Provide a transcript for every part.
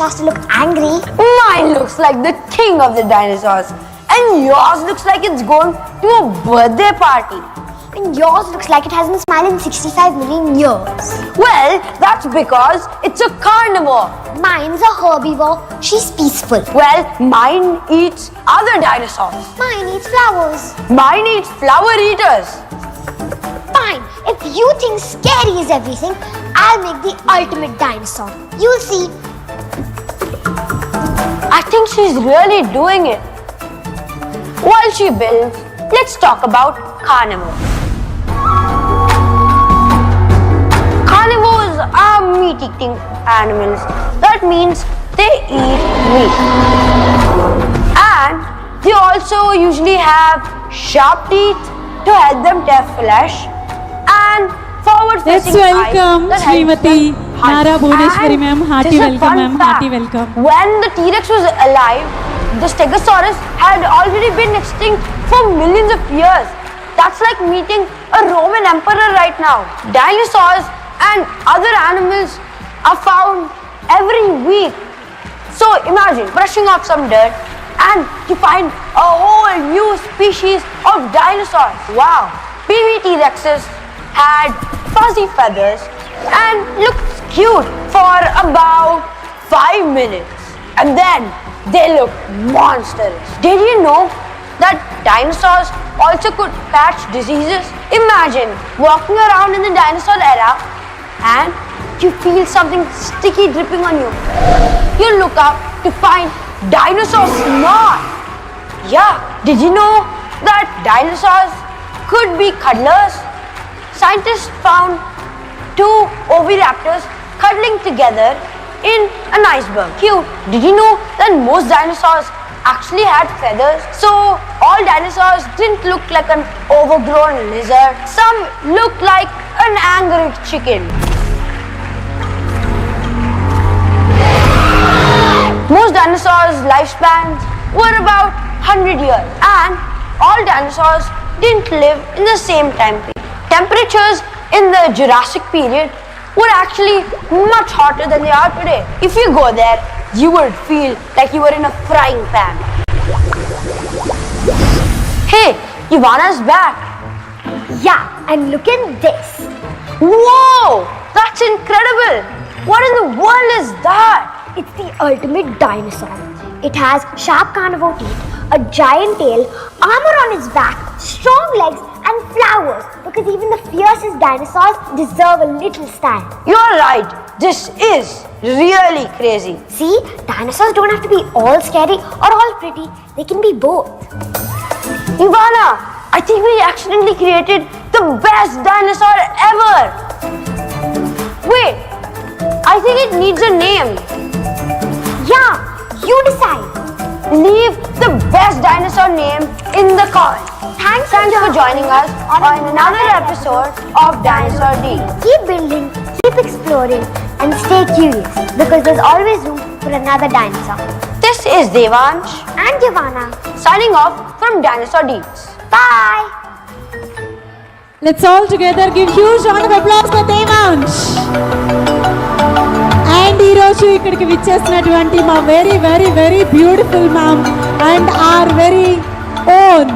dinosaurs to look angry. Mine looks like the king of the dinosaurs. And yours looks like it's going to a birthday party. And yours looks like it hasn't smiled in 65 million years. Well, that's because it's a carnivore. Mine's a herbivore. She's peaceful. Well, mine eats other dinosaurs. Mine eats flowers. Mine eats flower eaters. Fine. If you think scary is everything, I'll make the ultimate dinosaur. You'll see. I think she's really doing it. While she builds, let's talk about carnivores. Carnivores are meat-eating animals. That means they eat meat. And they also usually have sharp teeth to help them tear flesh and forward-facing Let's eyes welcome that helps Srimati them hunt. Nara Bhuvneshwari And ma'am. Hearty this is a welcome, fun ma'am. fact. Hearty welcome. When the T-Rex was alive, the Stegosaurus had already been extinct for millions of years. That's like meeting a Roman emperor right now. Dinosaurs and other animals are found every week. So imagine brushing off some dirt and you find a whole new species of dinosaurs. Wow! Baby T-Rexes had fuzzy feathers and looked cute for about 5 minutes. And then they looked monstrous. Did you know that dinosaurs also could catch diseases? Imagine walking around in the dinosaur era and you feel something sticky dripping on you. You look up to find dinosaur snot. Yeah, did you know that dinosaurs could be cuddlers? Scientists found 2 oviraptors cuddling together in an iceberg. Cute. Did you know that most dinosaurs actually had feathers? So all dinosaurs didn't look like an overgrown lizard. Some looked like an angry chicken. Most dinosaurs' lifespans were about 100 years, and all dinosaurs didn't live in the same time period. Temperatures in the Jurassic period were actually much hotter than they are today. If you go there, you would feel like you were in a frying pan. Hey, Ivana's back. Yeah, and look at this. Whoa, that's incredible. What in the world is that? It's the ultimate dinosaur. It has sharp carnivore teeth, a giant tail, armor on its back, strong legs, and flowers, because even the fiercest dinosaurs deserve a little style. You're right. This is really crazy. See, dinosaurs don't have to be all scary or all pretty. They can be both. Ivana, I think we accidentally created the best dinosaur ever. Wait, I think it needs a name. Yeah, you decide. Leave the best dinosaur name in the comments. Thanks for joining us on another episode of Dinosaur D. Keep building, keep exploring, and stay curious, because there's always room for another dinosaur. This is Devansh And Giovanna. signing off from Dinosaur Deeds. Bye. Let's all together give huge round of applause for Devansh. And ఈ రోజు ఇక్కడికి విచ్చేసినటువంటి మా very very very beautiful ma'am and our very own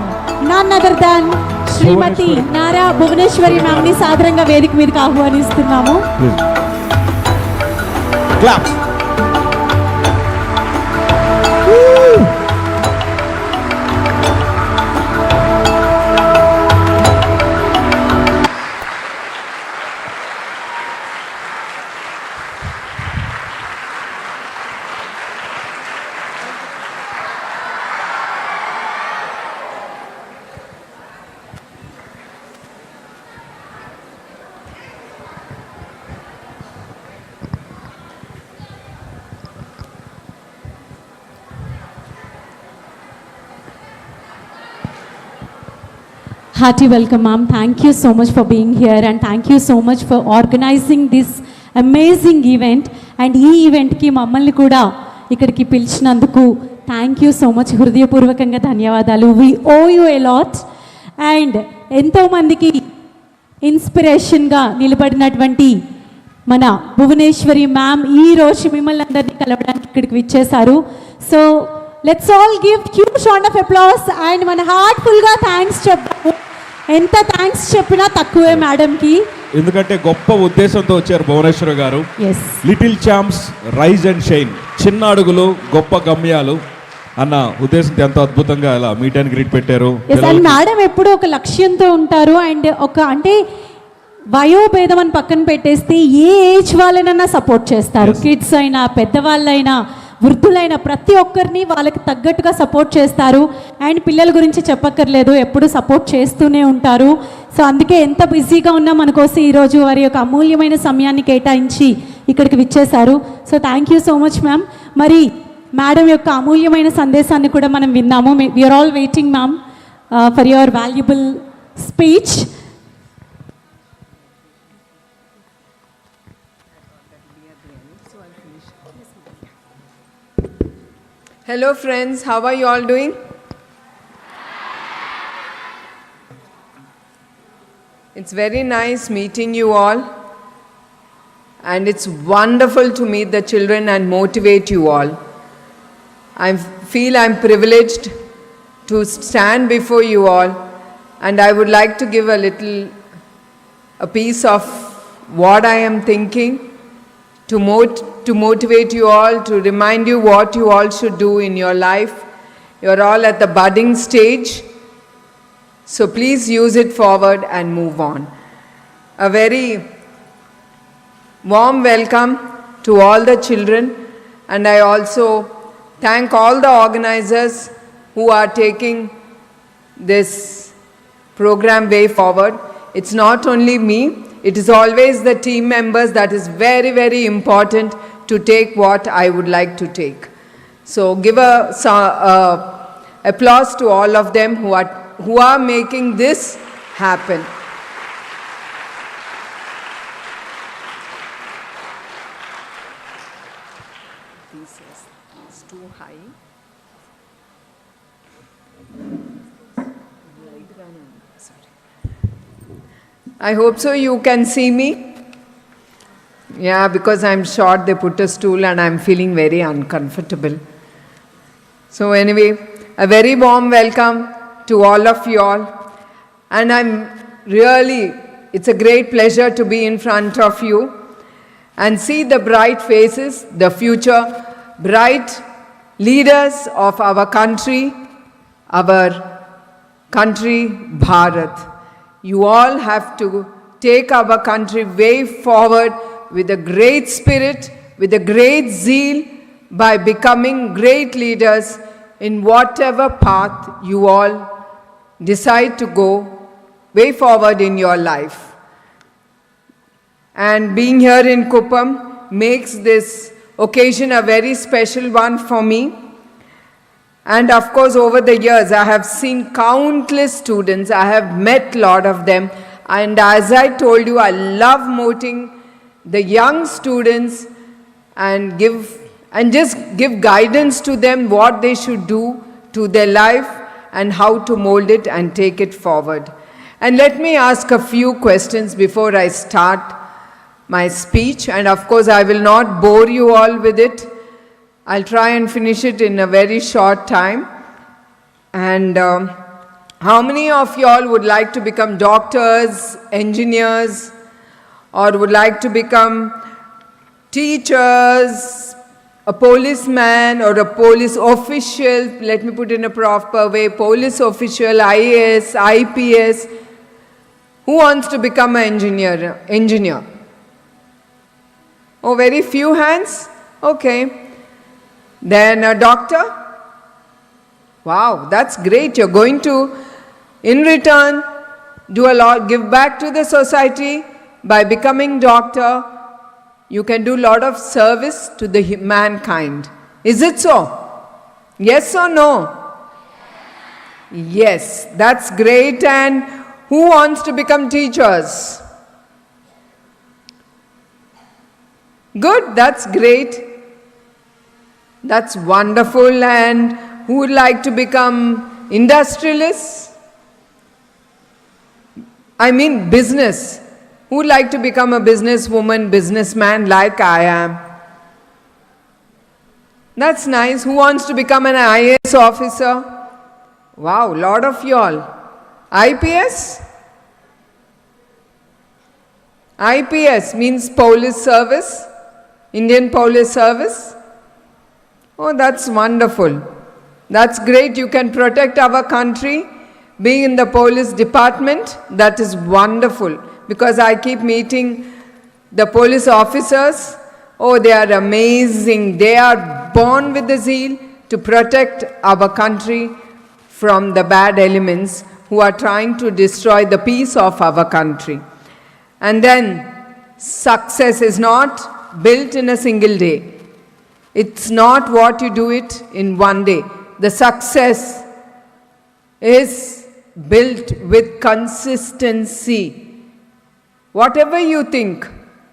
none other than Srimati Nara Bhuvaneswari ma'am ని సాదరంగా వేదిక మీదకి ఆహ్వానిస్తున్నాము. Claps. Hearty welcome, ma'am. Thank you so much for being here and thank you so much for organizing this amazing event. And ఈ ఈవెంట్కి మమ్మల్ని కూడా ఇక్కడికి పిలిచినందుకు థ్యాంక్ యూ సో మచ్, హృదయపూర్వకంగా ధన్యవాదాలు. We owe you a lot. And ఎంతోమందికి ఇన్స్పిరేషన్గా నిలబడినటువంటి మన భువనేశ్వరి మ్యామ్ ఈ రోజు మిమ్మల్ని అందరినీ కలవడానికి ఇక్కడికి విచ్చేశారు. So let's all give huge round of applause and మన హార్ట్ఫుల్గా థ్యాంక్స్ చెప్తాము. ఎంత థ్యాంక్స్ చెప్పినా తక్కువే మేడంకి, ఎందుకంటే గొప్ప ఉద్దేశంతో వచ్చారు భువనేశ్వరి గారు. Yes little champs rise and shine, చిన్న అడుగులు గొప్ప గమ్యాలు అన్న ఉద్దేశంతో ఎంతో అద్భుతంగా ఇలా మీట్ అండ్ గ్రీట్ పెట్టారు. అండ్ మేడం ఎప్పుడు ఒక లక్ష్యంతో ఉంటారు అండ్ ఒక అంటే వయోభేదం అని పక్కన పెట్టేస్తే ఏ ఏజ్ వాళ్ళనైనా సపోర్ట్ చేస్తారు. కిడ్స్ అయినా పెద్దవాళ్ళైనా వృద్ధులైన ప్రతి ఒక్కరిని వాళ్ళకి తగ్గట్టుగా సపోర్ట్ చేస్తారు. అండ్ పిల్లల గురించి చెప్పక్కర్లేదు, ఎప్పుడు సపోర్ట్ చేస్తూనే ఉంటారు. సో అందుకే ఎంత బిజీగా ఉన్నా మన కోసం ఈరోజు వారి యొక్క అమూల్యమైన సమయాన్ని కేటాయించి ఇక్కడికి విచ్చేశారు. So thank you so much ma'am. మరి మేడం యొక్క అమూల్యమైన సందేశాన్ని కూడా మనం విన్నాము. We are all waiting ma'am for your valuable speech. Hello friends, how are you all doing? It's very nice meeting you all, and it's wonderful to meet the children and motivate you all. I feel I'm privileged to stand before you all, and I would like to give a piece of what I am thinking to motivate you all, to remind you what you all should do in your life. You're all at the budding stage, so please use it forward and move on. A very warm welcome to all the children, and I also thank all the organizers who are taking this program way forward. It's not only me, it is always the team members that is very, very important to take what I would like to take. So give applause to all of them who are making this happen. It's too high. Sorry. I hope so you can see me. Yeah, because I'm short, they put a stool and I'm feeling very uncomfortable. So anyway, a very warm welcome to all of you all. And it's a great pleasure to be in front of you and see the bright faces, the future bright leaders of our country, Bharat. You all have to take our country way forward with a great spirit, with a great zeal, by becoming great leaders in whatever path you all decide to go way forward in your life. And being here in Kuppam makes this occasion a very special one for me. And of course, over the years, I have seen countless students. I have met a lot of them. And as I told you, I love motivating the young students and just give guidance to them what they should do to their life and how to mold it and take it forward. And let me ask a few questions before I start my speech. And of course, I will not bore you all with it. I'll try and finish it in a very short time. And how many of you all would like to become doctors, engineers, or would like to become teachers, a policeman or a police official? Let me put it in a proper way. Police official, IAS, IPS. Who wants to become an engineer? Oh, very few hands? Okay. Then a doctor? Wow, that's great. You're going to, in return, do a lot, give back to the society by becoming doctor. You can do a lot of service to the mankind. Is it so? Yes or no? Yes, that's great. And who wants to become teachers? Good, that's great. That's wonderful. And who would like to become industrialists? I mean business. Who would like to become a businesswoman, businessman like I am? That's nice. Who wants to become an IAS officer? Wow, lot of y'all. IPS? IPS means Police Service, Indian Police Service. Oh, that's wonderful. That's great. You can protect our country. Being in the police department, that is wonderful. Because I keep meeting the police officers. Oh, they are amazing. They are born with the zeal to protect our country from the bad elements who are trying to destroy the peace of our country. And then, success is not built in a single day. It's not what you do it in one day. The success is built with consistency. Whatever you think,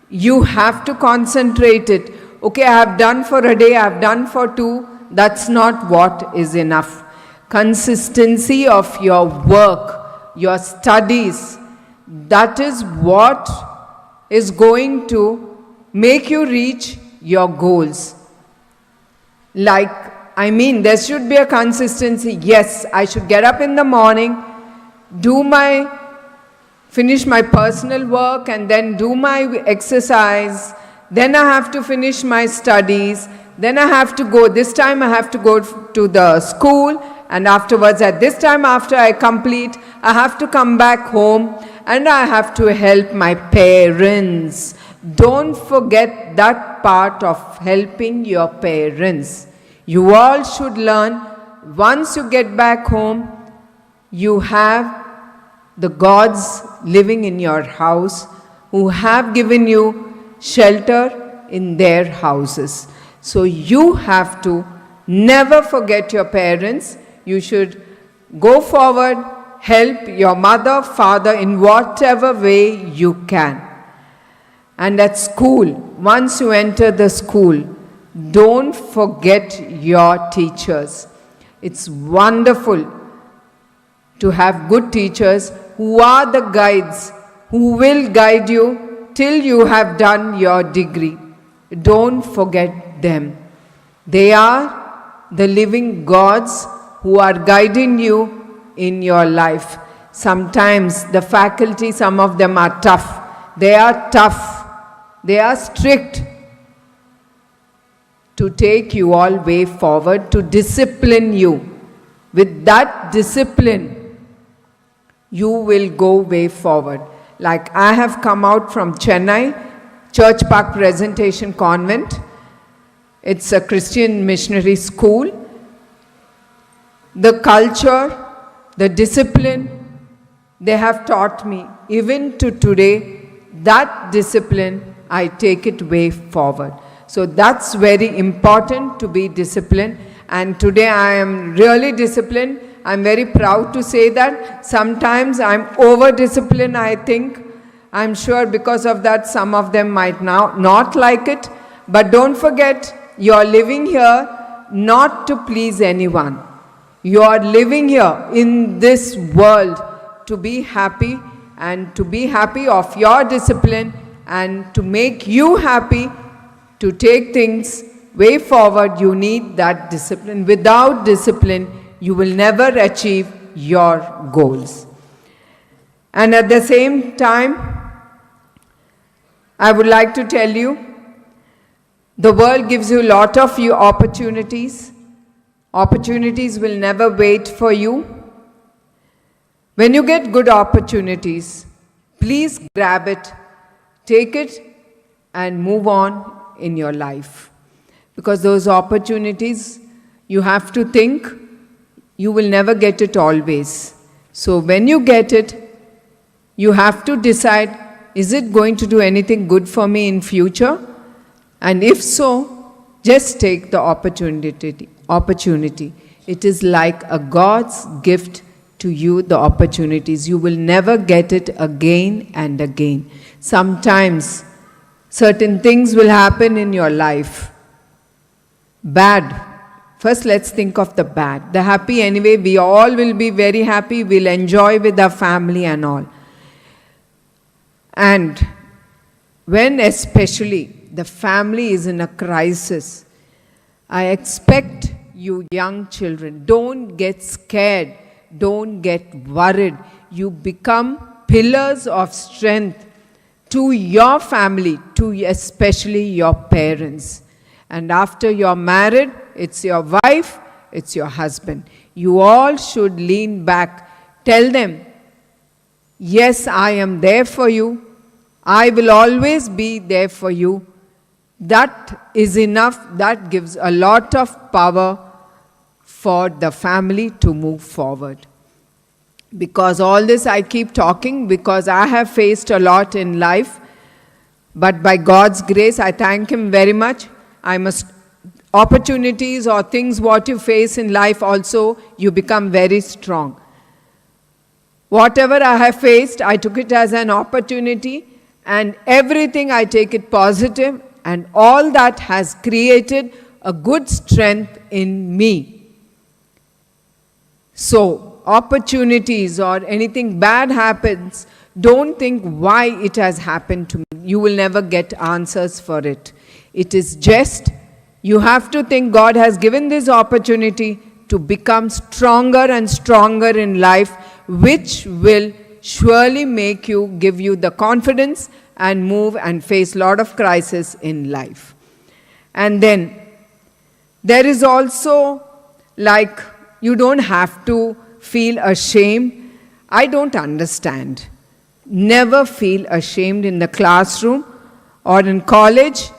you have to concentrate it. Okay, I have done for a day, I have done for two. That's not what is enough. Consistency of your work, your studies, that is what is going to make you reach your goals. There should be a consistency. Yes, I should get up in the morning, finish my personal work and then do my exercise. Then I have to finish my studies. Then I have to go, this time I have to go to the school, and afterwards at this time after I complete, I have to come back home and I have to help my parents. Don't forget that part of helping your parents. You all should learn, once you get back home, you have the gods living in your house who have given you shelter in their houses. So you have to never forget your parents. You should go forward, help your mother, father in whatever way you can. And at school, once you enter the school, don't forget your teachers. It's wonderful to have good teachers who are the guides, who will guide you till you have done your degree. Don't forget them. They are the living gods who are guiding you in your life. Sometimes the faculty, some of them are tough. They are tough. They are strict to take you all way forward, to discipline you. With that discipline, you will go way forward. Like I have come out from Chennai, Church Park Presentation Convent. It's a Christian missionary school. The culture, the discipline, they have taught me. Even to today, that discipline, I take it way forward. So that's very important, to be disciplined. And today I am really disciplined. I'm very proud to say that. Sometimes I'm over-disciplined, I think. I'm sure because of that some of them might now not like it. But don't forget, you're living here not to please anyone. You are living here in this world to be happy, and to be happy of your discipline, and to make you happy, to take things way forward. You need that discipline. Without discipline, you will never achieve your goals. And at the same time, I would like to tell you, the world gives you a lot of opportunities. Opportunities will never wait for you. When you get good opportunities, please grab it, take it, and move on in your life. Because those opportunities, you have to think, you will never get it always. So when you get it, you have to decide, is it going to do anything good for me in future? And if so, just take the opportunity. It is like a God's gift to you, the opportunities. You will never get it again and again. Sometimes certain things will happen in your life. Bad. First, let's think of the bad. The happy, anyway, we all will be very happy. We'll enjoy with our family and all. And when especially the family is in a crisis, I expect you young children, don't get scared, don't get worried. You become pillars of strength to your family, to especially your parents. And after you're married, it's your wife, it's your husband. You all should lean back. Tell them, yes, I am there for you. I will always be there for you. That is enough. That gives a lot of power for the family to move forward. Because all this I keep talking because I have faced a lot in life. But by God's grace, I thank Him very much. Opportunities or things what you face in life also, you become very strong. Whatever I have faced, I took it as an opportunity, and everything I take it positive, and all that has created a good strength in me. So, opportunities or anything bad happens, don't think why it has happened to me. You will never get answers for it. It is just, you have to think God has given this opportunity to become stronger and stronger in life, which will surely make you, give you the confidence and move and face a lot of crisis in life. And then, there is also like, you don't have to feel ashamed. I don't understand. Never feel ashamed in the classroom or in college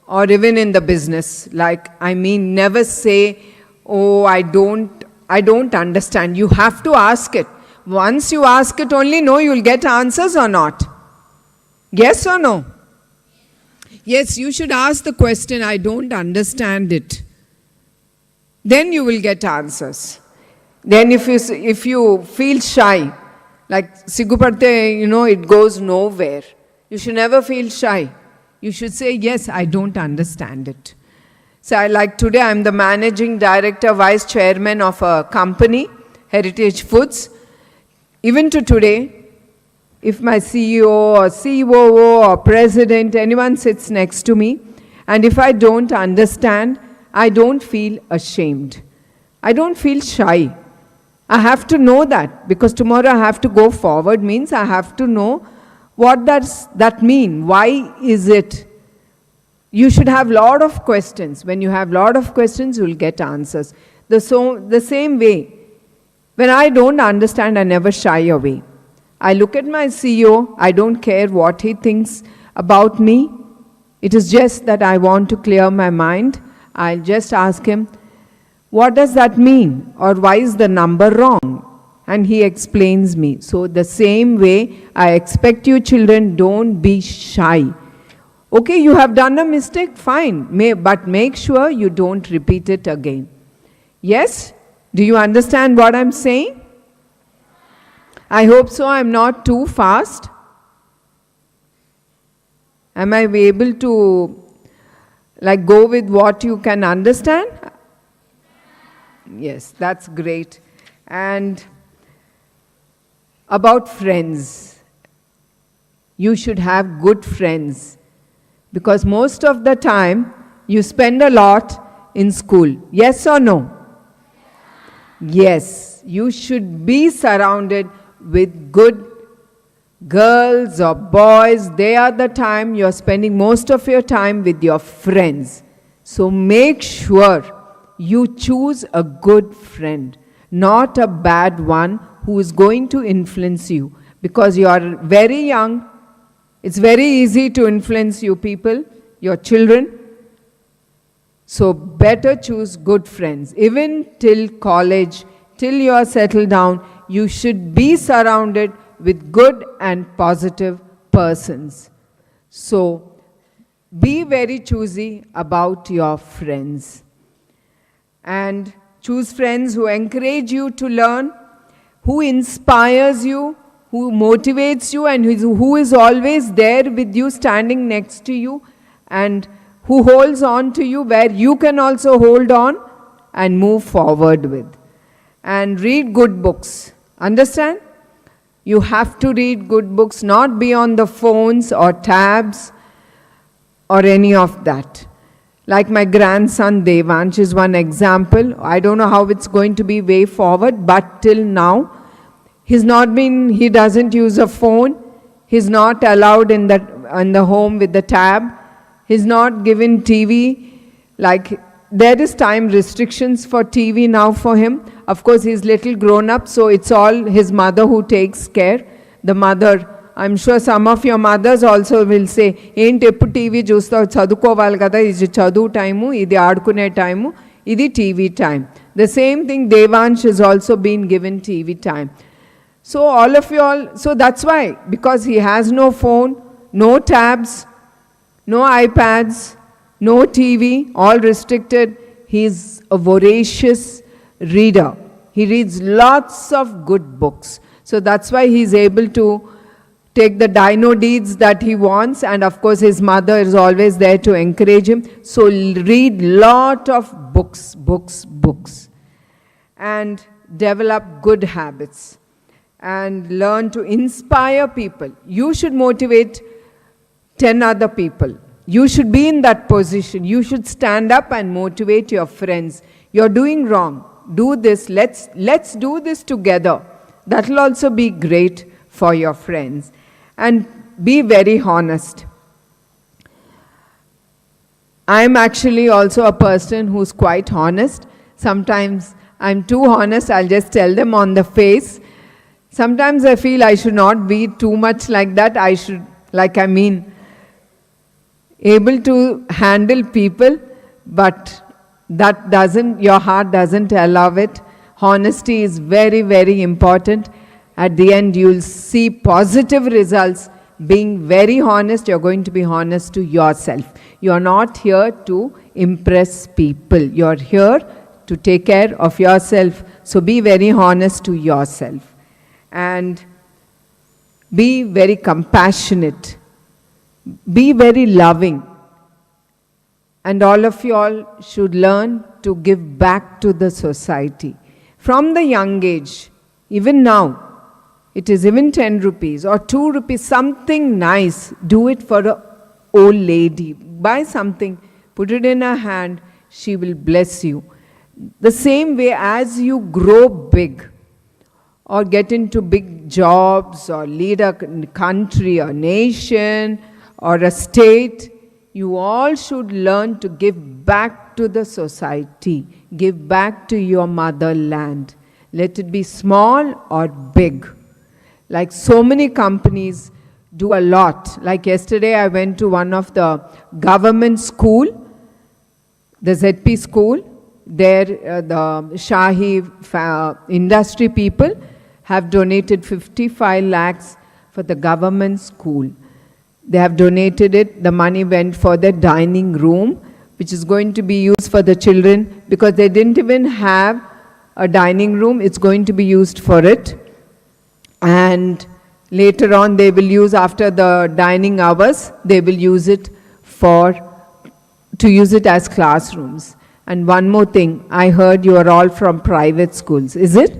or even in the business. Never say, oh, I don't understand. You have to ask it. Once you ask it, only know you'll get answers or not. Yes or no? Yes, you should ask the question, I don't understand it. Then you will get answers. Then if you feel shy, like Siguparte, it goes nowhere. You should never feel shy. You should say, yes, I don't understand it. So today I'm the managing director, vice chairman of a company, Heritage Foods. Even to today, if my CEO or COO or president, anyone sits next to me, and if I don't understand, I don't feel ashamed. I don't feel shy. I have to know that, because tomorrow I have to go forward, means I have to know what does that mean? Why is it? You should have a lot of questions. When you have a lot of questions, you will get answers. The same way, when I don't understand, I never shy away. I look at my CEO, I don't care what he thinks about me. It is just that I want to clear my mind. I'll just ask him, what does that mean? Or why is the number wrong? And he explains me. So the same way, I expect you children, don't be shy. Okay, you have done a mistake, fine. But make sure you don't repeat it again. Yes? Do you understand what I'm saying? I hope so. I'm not too fast. Am I able to go with what you can understand? Yes, that's great. And about friends, you should have good friends, because most of the time you spend a lot in school. Yes or no? Yes, you should be surrounded with good girls or boys. They are the time you're spending most of your time with your friends. So make sure you choose a good friend, not a bad one who is going to influence you. Because you are very young, it's very easy to influence you people, your children. So better choose good friends. Even till college, till you are settled down, you should be surrounded with good and positive persons. So be very choosy about your friends. And choose friends who encourage you to learn, who inspires you, who motivates you, and who is always there with you, standing next to you, and who holds on to you where you can also hold on and move forward with. And read good books. Understand? You have to read good books, not be on the phones or tabs or any of that. Like my grandson Devansh is one example. I don't know how it's going to be way forward, but till now, he doesn't use a phone. He's not allowed in the home with the tab. He's not given TV. Like, there is time restrictions for TV now for him. Of course, he's little grown up, so it's all his mother who takes care. The mother, I'm sure some of your mothers also will say, ఏంటి ఎప్పుడు TV చూస్తావు, చదువుకోవాలి కదా, ఇది చదువు time, ఇది ఆడుకునే time, ఇది TV time. The same thing, Devansh has also been given TV time. So all of you all, so that's why, because he has no phone, no tabs, no iPads, no TV, all restricted, he's a voracious reader. He reads lots of good books. So that's why he's able to take the dino deeds that he wants, and of course his mother is always there to encourage him. So read lot of books, and develop good habits, and learn to inspire people. You should motivate 10 other people. You should be in that position. You should stand up and motivate your friends. You're doing wrong. Do this. Let's do this together. That will also be great for your friends. And be very honest. I'm actually also a person who's quite honest. Sometimes I'm too honest. I'll just tell them on the face. Sometimes I feel I should not be too much like that. I should, able to handle people, but that doesn't, your heart doesn't allow it. Honesty is very, very important. At the end, you'll see positive results. Being very honest, you're going to be honest to yourself. You're not here to impress people. You're here to take care of yourself. So be very honest to yourself. And be very compassionate. Be very loving. And all of you all should learn to give back to the society. From the young age, even now, it is even 10 rupees or 2 rupees, something nice. Do it for an old lady. Buy something, put it in her hand, she will bless you. The same way as you grow big, or get into big jobs, or lead a country, or nation, or a state, you all should learn to give back to the society. Give back to your motherland. Let it be small or big. Like so many companies do a lot. Like yesterday I went to one of the government school, the ZP school. There the Shahi industry people have donated 55 lakhs for the government school. They have donated it. The money went for the dining room, which is going to be used for the children, because they didn't even have a dining room. It's going to be used for it. And later on, they will use, after the dining hours, they will use it to use it as classrooms. And one more thing, I heard you are all from private schools. Is it?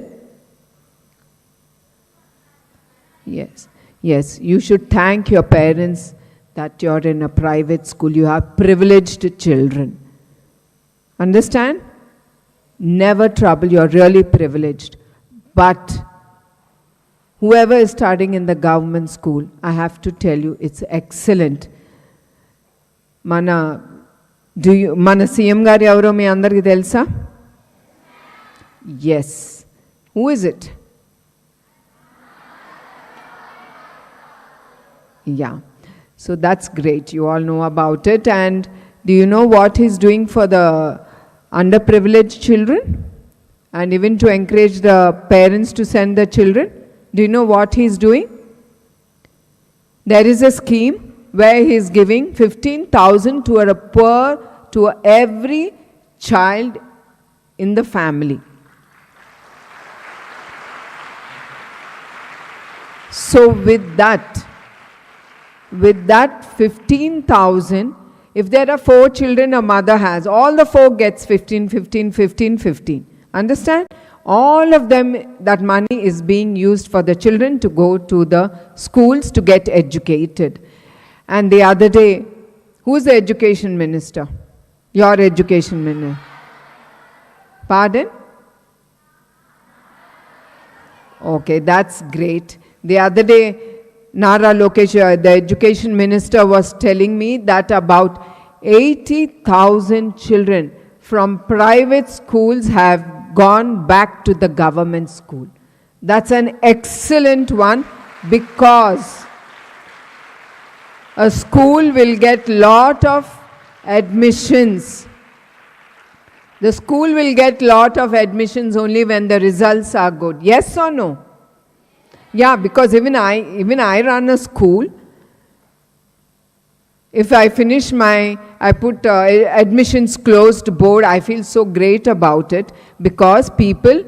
Yes. Yes, you should thank your parents that you're in a private school. You have privileged children. Understand? Never trouble, you're really privileged. But whoever is studying in the government school, I have to tell you, it's excellent. Mana CM గారు ఎవరో మీ అందరికీ తెలుసా? Yes. Who is it? Yeah, so that's great. You all know about it. And do you know what he's doing for the underprivileged children? And even to encourage the parents to send their children? Do you know what he's doing? There is a scheme where he's giving 15,000 to every child in the family. So with that 15,000, if there are 4 children a mother has, all the 4 gets 15. Understand? all of them, that money is being used for the children to go to the schools to get educated. And the other day, who's the education minister? Your education minister. Pardon? Okay, that's great. The other day, Nara Lokesh, the education minister, was telling me that about 80,000 children from private schools have gone back to the government school. That's an excellent one, because a school will get lot of admissions. The school will get lot of admissions only when the results are good. Yes or no? Yeah, because even I run a school. If I finish I put admissions closed board, I feel so great about it, because people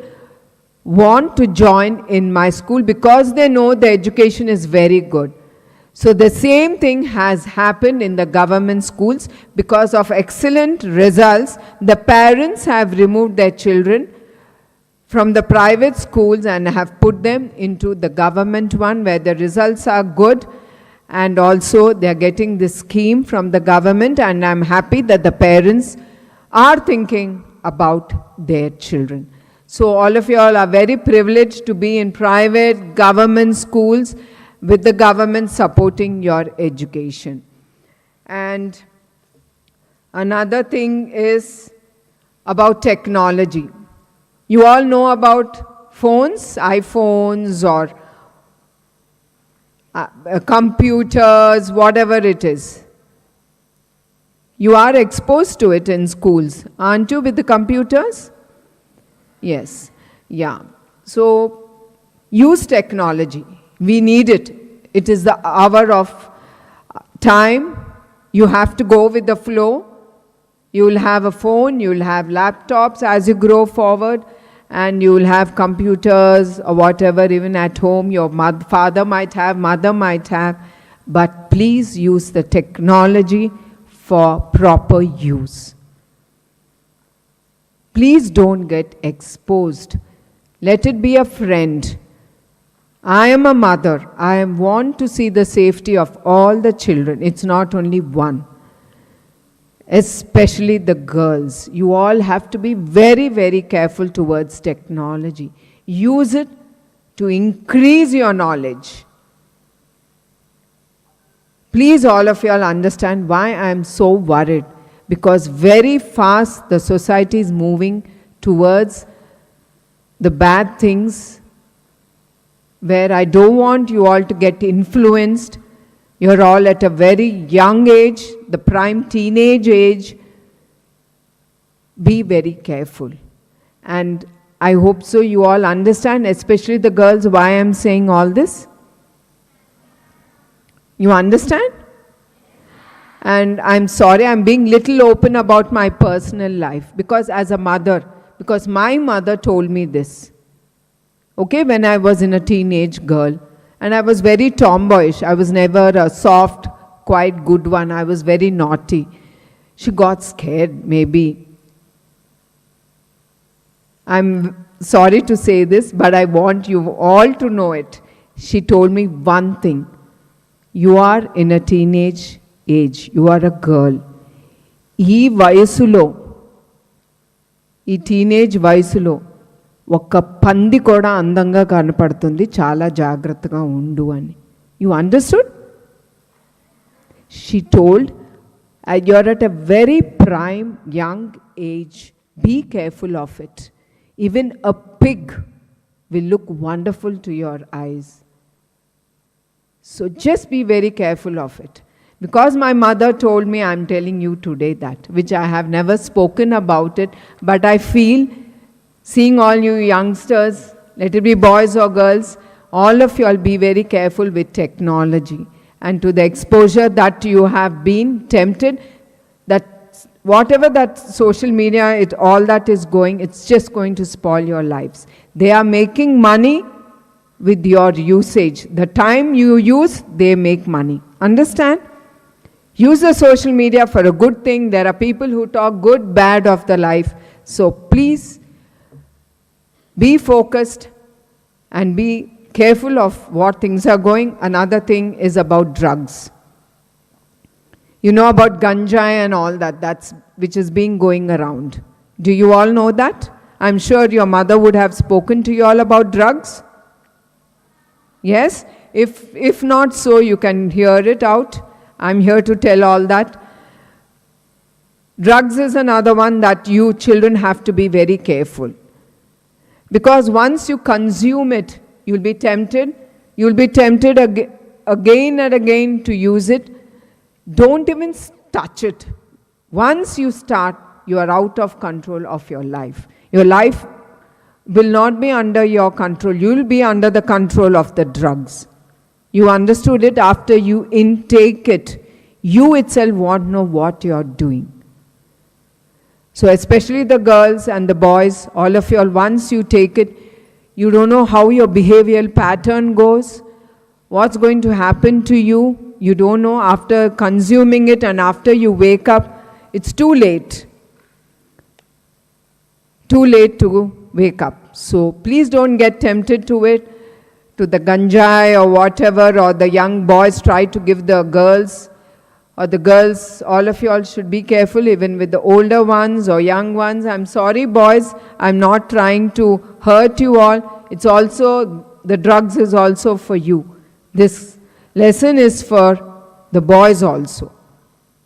want to join in my school because they know the education is very good. So the same thing has happened in the government schools. Because of excellent results, the parents have removed their children from the private schools and have put them into the government one, where the results are good. And also they are getting this scheme from the government, and I'm happy that the parents are thinking about their children. So all of you all are very privileged to be in private government schools with the government supporting your education. And another thing is about technology. You all know about phones, iPhones or computers, whatever it is. You are exposed to it in schools, aren't you, with the computers? Yes. Yeah. So use technology. We need it. It is the hour of time. You have to go with the flow. You will have a phone, you will have laptops as you grow forward, and you will have computers or whatever, even at home. Your father might have, mother might have. But please use the technology for proper use. Please don't get exposed. Let it be a friend. I am a mother. I want to see the safety of all the children. It's not only one. Especially the girls. You all have to be very, very careful towards technology. Use it to increase your knowledge. Please, all of you all understand why I am so worried. Because very fast the society is moving towards the bad things, where I don't want you all to get influenced. You're all at a very young age, the prime teenage age. Be very careful. And I hope so you all understand, especially the girls, why I'm saying all this. You understand? And I'm sorry, I'm being little open about my personal life, because as a mother, because my mother told me this. Okay, when I was in a teenage girl, and I was very tomboyish. I was never a soft, quite good one. I was very naughty. She got scared, maybe. I'm sorry to say this, but I want you all to know it. She told me one thing. You are in a teenage age. You are a girl. Ee vayasulo, ee teenage vayasulo, ఒక్క పంది కూడా అందంగా కనపడుతుంది, చాలా జాగ్రత్తగా ఉండు అని. You understood? She told, you're at a very prime young age. Be careful of it. Even a pig will look wonderful to your eyes. So just be very careful of it. Because my mother told me, I'm telling you today that, which I have never spoken about it, but I feel, seeing all you youngsters, let it be boys or girls, all of you all be very careful with technology. And to the exposure that you have been tempted, that whatever that social media, all that is going, it's just going to spoil your lives. They are making money with your usage. The time you use, they make money. Understand? Use the social media for a good thing. There are people who talk good, bad of the life. So please, Be focused and be careful of what things are going. Another thing is about drugs. You know about ganja and all that, which is being going around. Do you all know that? I'm sure your mother would have spoken to you all about drugs. Yes? If not so, you can hear it out. I'm here to tell all that. Drugs is another one that you children have to be very careful. Because once you consume it, you'll be tempted. You'll be tempted again and again to use it. Don't even touch it. Once you start, you are out of control of your life. Your life will not be under your control. You will be under the control of the drugs. You understood it after you intake it. You itself won't know what you are doing. So especially the girls and the boys, all of you all, once you take it, you don't know how your behavioral pattern goes, what's going to happen to you. You don't know after consuming it, and after you wake up, it's too late. Too late to wake up. So please don't get tempted to it, to the ganja or whatever, or the young boys try to give the girls, or the girls. All of you all should be careful, even with the older ones or young ones. I'm sorry, boys, I'm not trying to hurt you all. It's also, the drugs is also for you. This lesson is for the boys also.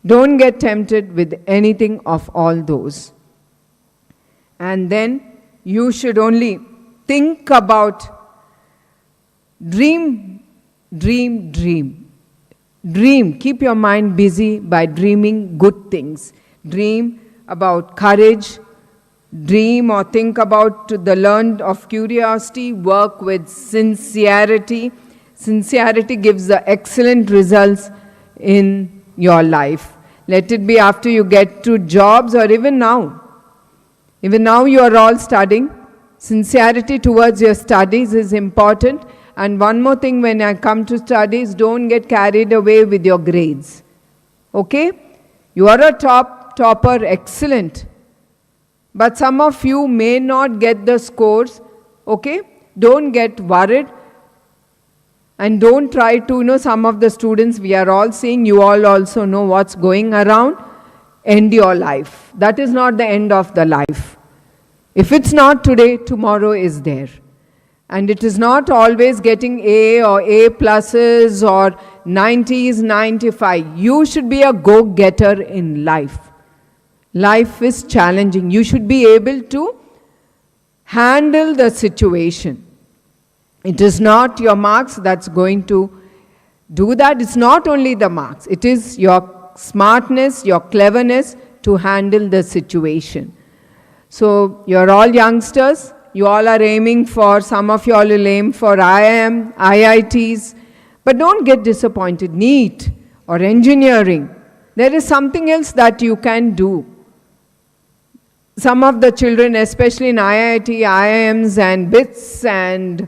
Don't get tempted with anything of all those. And then you should only think about dream. Dream. Keep your mind busy by dreaming good things. Dream about courage. Dream or think about the learned of curiosity. Work with sincerity. Sincerity gives the excellent results in your life. Let it be after you get to jobs or even now. Even now you are all studying. Sincerity towards your studies is important. And one more thing, when I come to studies, don't get carried away with your grades. Okay? You are a topper, excellent. But some of you may not get the scores. Okay? Don't get worried. And don't try to, some of the students, we are all seeing, you all also know what's going around. End your life. That is not the end of the life. If it's not today, tomorrow is there. And it is not always getting A or A pluses or 90s, 95. You should be a go-getter in life. Life is challenging. You should be able to handle the situation. It is not your marks that's going to do that. It's not only the marks. It is your smartness, your cleverness to handle the situation. So you're all youngsters. You all are aiming for, some of you all will aim for IIM, IITs. But don't get disappointed. NEET or engineering. There is something else that you can do. Some of the children, especially in IIT, IIMs and BITS and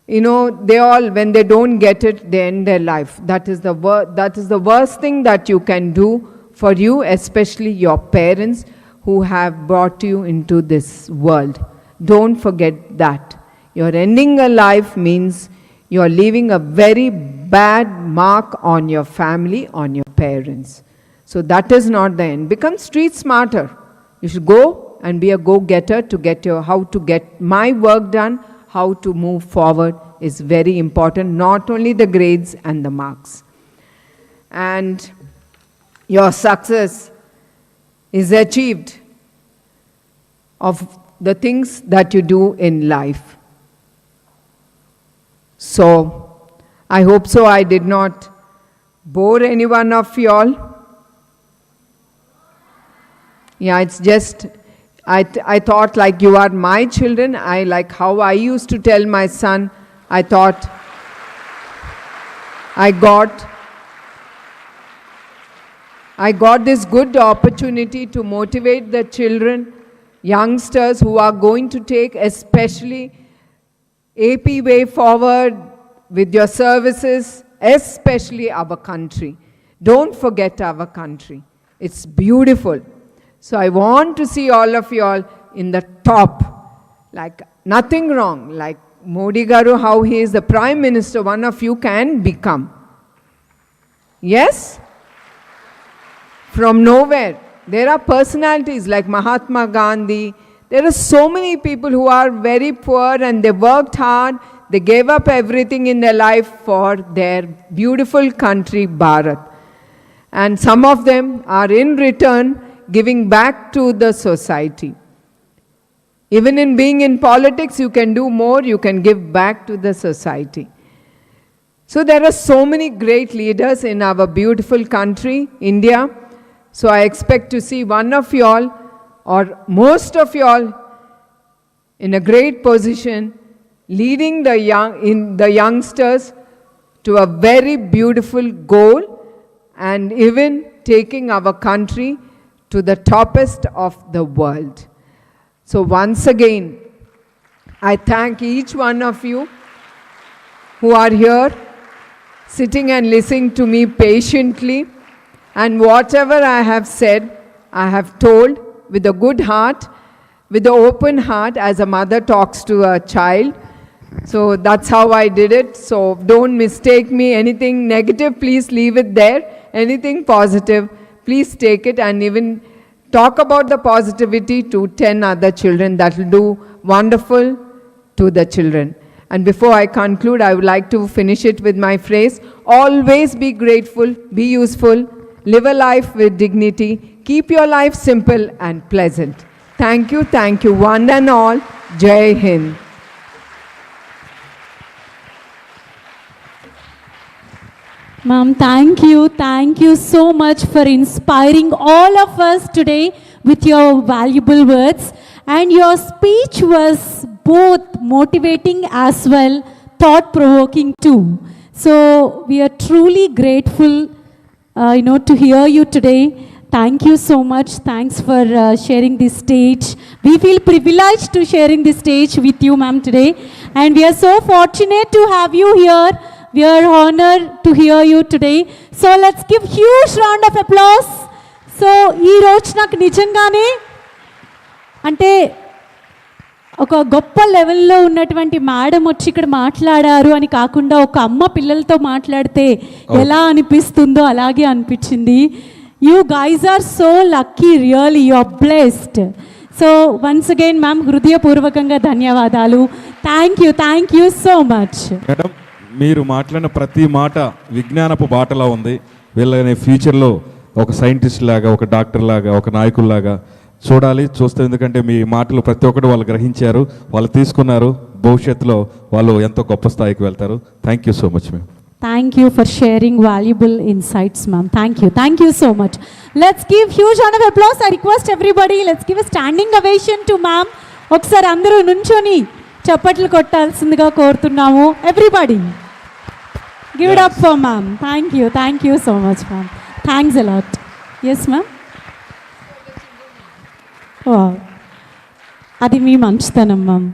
they all, when they don't get it, they end their life. That is the worst thing that you can do for you, especially your parents who have brought you into this world. Don't forget that. You're ending a life means you're leaving a very bad mark on your family, on your parents. So that is not the end. Become street smarter. You should go and be a go-getter to get how to get my work done. How to move forward is very important, not only the grades and the marks. And your success is achieved of the things that you do in life. So, I hope so I did not bore any one of you all. Yeah, it's just, I thought like you are my children. I like how I used to tell my son, I thought I got this good opportunity to motivate the children, youngsters who are going to take especially AP way forward with your services, especially our country. Don't forget our country. It's beautiful. So I want to see all of you all in the top. like nothing wrong. Like Modi Garu, how he is the Prime Minister, one of you can become. Yes? From nowhere. There are personalities like Mahatma Gandhi. There are so many people who are very poor and they worked hard. They gave up everything in their life for their beautiful country, Bharat. And some of them are in return giving back to the society. Even in being in politics, you can do more, you can give back to the society. So there are so many great leaders in our beautiful country, India. So I expect to see one of you all or most of you all in a great position leading the youngsters to a very beautiful goal and even taking our country to the toppest of the world. So once again, I thank each one of you who are here, sitting and listening to me patiently. And whatever I have said, I have told with a good heart, with an open heart, as a mother talks to a child. So that's how I did it. So don't mistake me. Anything negative, please leave it there. Anything positive, please take it and even talk about the positivity to 10 other children. That will do wonderful to the children. And before I conclude, I would like to finish it with my phrase, always be grateful, be useful, live a life with dignity, keep your life simple and pleasant. Thank you, one and all. Jai Hind. Ma'am, thank you so much for inspiring all of us today with your valuable words. And your speech was both motivating as well, thought-provoking too. So we are truly grateful, to hear you today. Thank you so much. Thanks for sharing this stage. We feel privileged to sharing this stage with you, ma'am, today. And we are so fortunate to have you here. We are honored to hear you today. So let's give huge round of applause. So ఈ రోజు నాకు నిజంగానే అంటే ఒక గొప్ప లెవెల్లో ఉన్నటువంటి madam వచ్చి ఇక్కడ మాట్లాడారు అని కాకుండా ఒక అమ్మ పిల్లలతో మాట్లాడితే ఎలా అనిపిస్తుందో అలాగే అనిపించింది. You guys are so lucky, really you are blessed. So once again ma'am హృదయపూర్వకంగా ధన్యవాదాలు. Thank you so much. Madam, మీరు మాట్లాడిన ప్రతి మాట విజ్ఞానపు బాటలా ఉంది. వీళ్ళని ఫ్యూచర్లో ఒక సైంటిస్ట్ లాగా, ఒక డాక్టర్ లాగా, ఒక నాయకుల్లాగా చూస్తే, ఎందుకంటే మీ మాటలు ప్రతి ఒక్కటి వాళ్ళు గ్రహించారు, వాళ్ళు తీసుకున్నారు. భవిష్యత్తులో వాళ్ళు ఎంతో గొప్ప స్థాయికి వెళ్తారు. Thank you so much ma'am. Thank you for sharing valuable insights, ma'am. Thank you so much. Let's give huge round of applause. I request everybody, let's give a standing ovation to ma'am. ఒకసారి అందరూ నుంచొని చప్పట్లు కొట్టాల్సిందిగా కోరుతున్నాము. Everybody, give it up for ma'am. Thank you so much, ma'am. Thanks a lot. Yes, ma'am. Wow. అది మీ మంచితనం ma'am,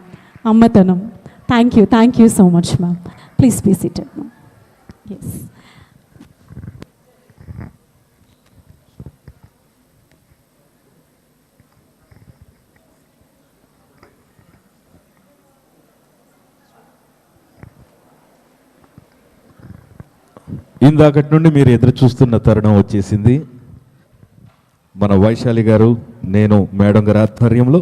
అమ్మతనం. Thank you so much ma'am. Please be seated ma'am. Yes. ఇందాకటి నుండి మీరు ఎదురు చూస్తున్న తరుణం వచ్చేసింది. మన వైశాలి గారు, నేను మేడం గారి ఆధ్వర్యంలో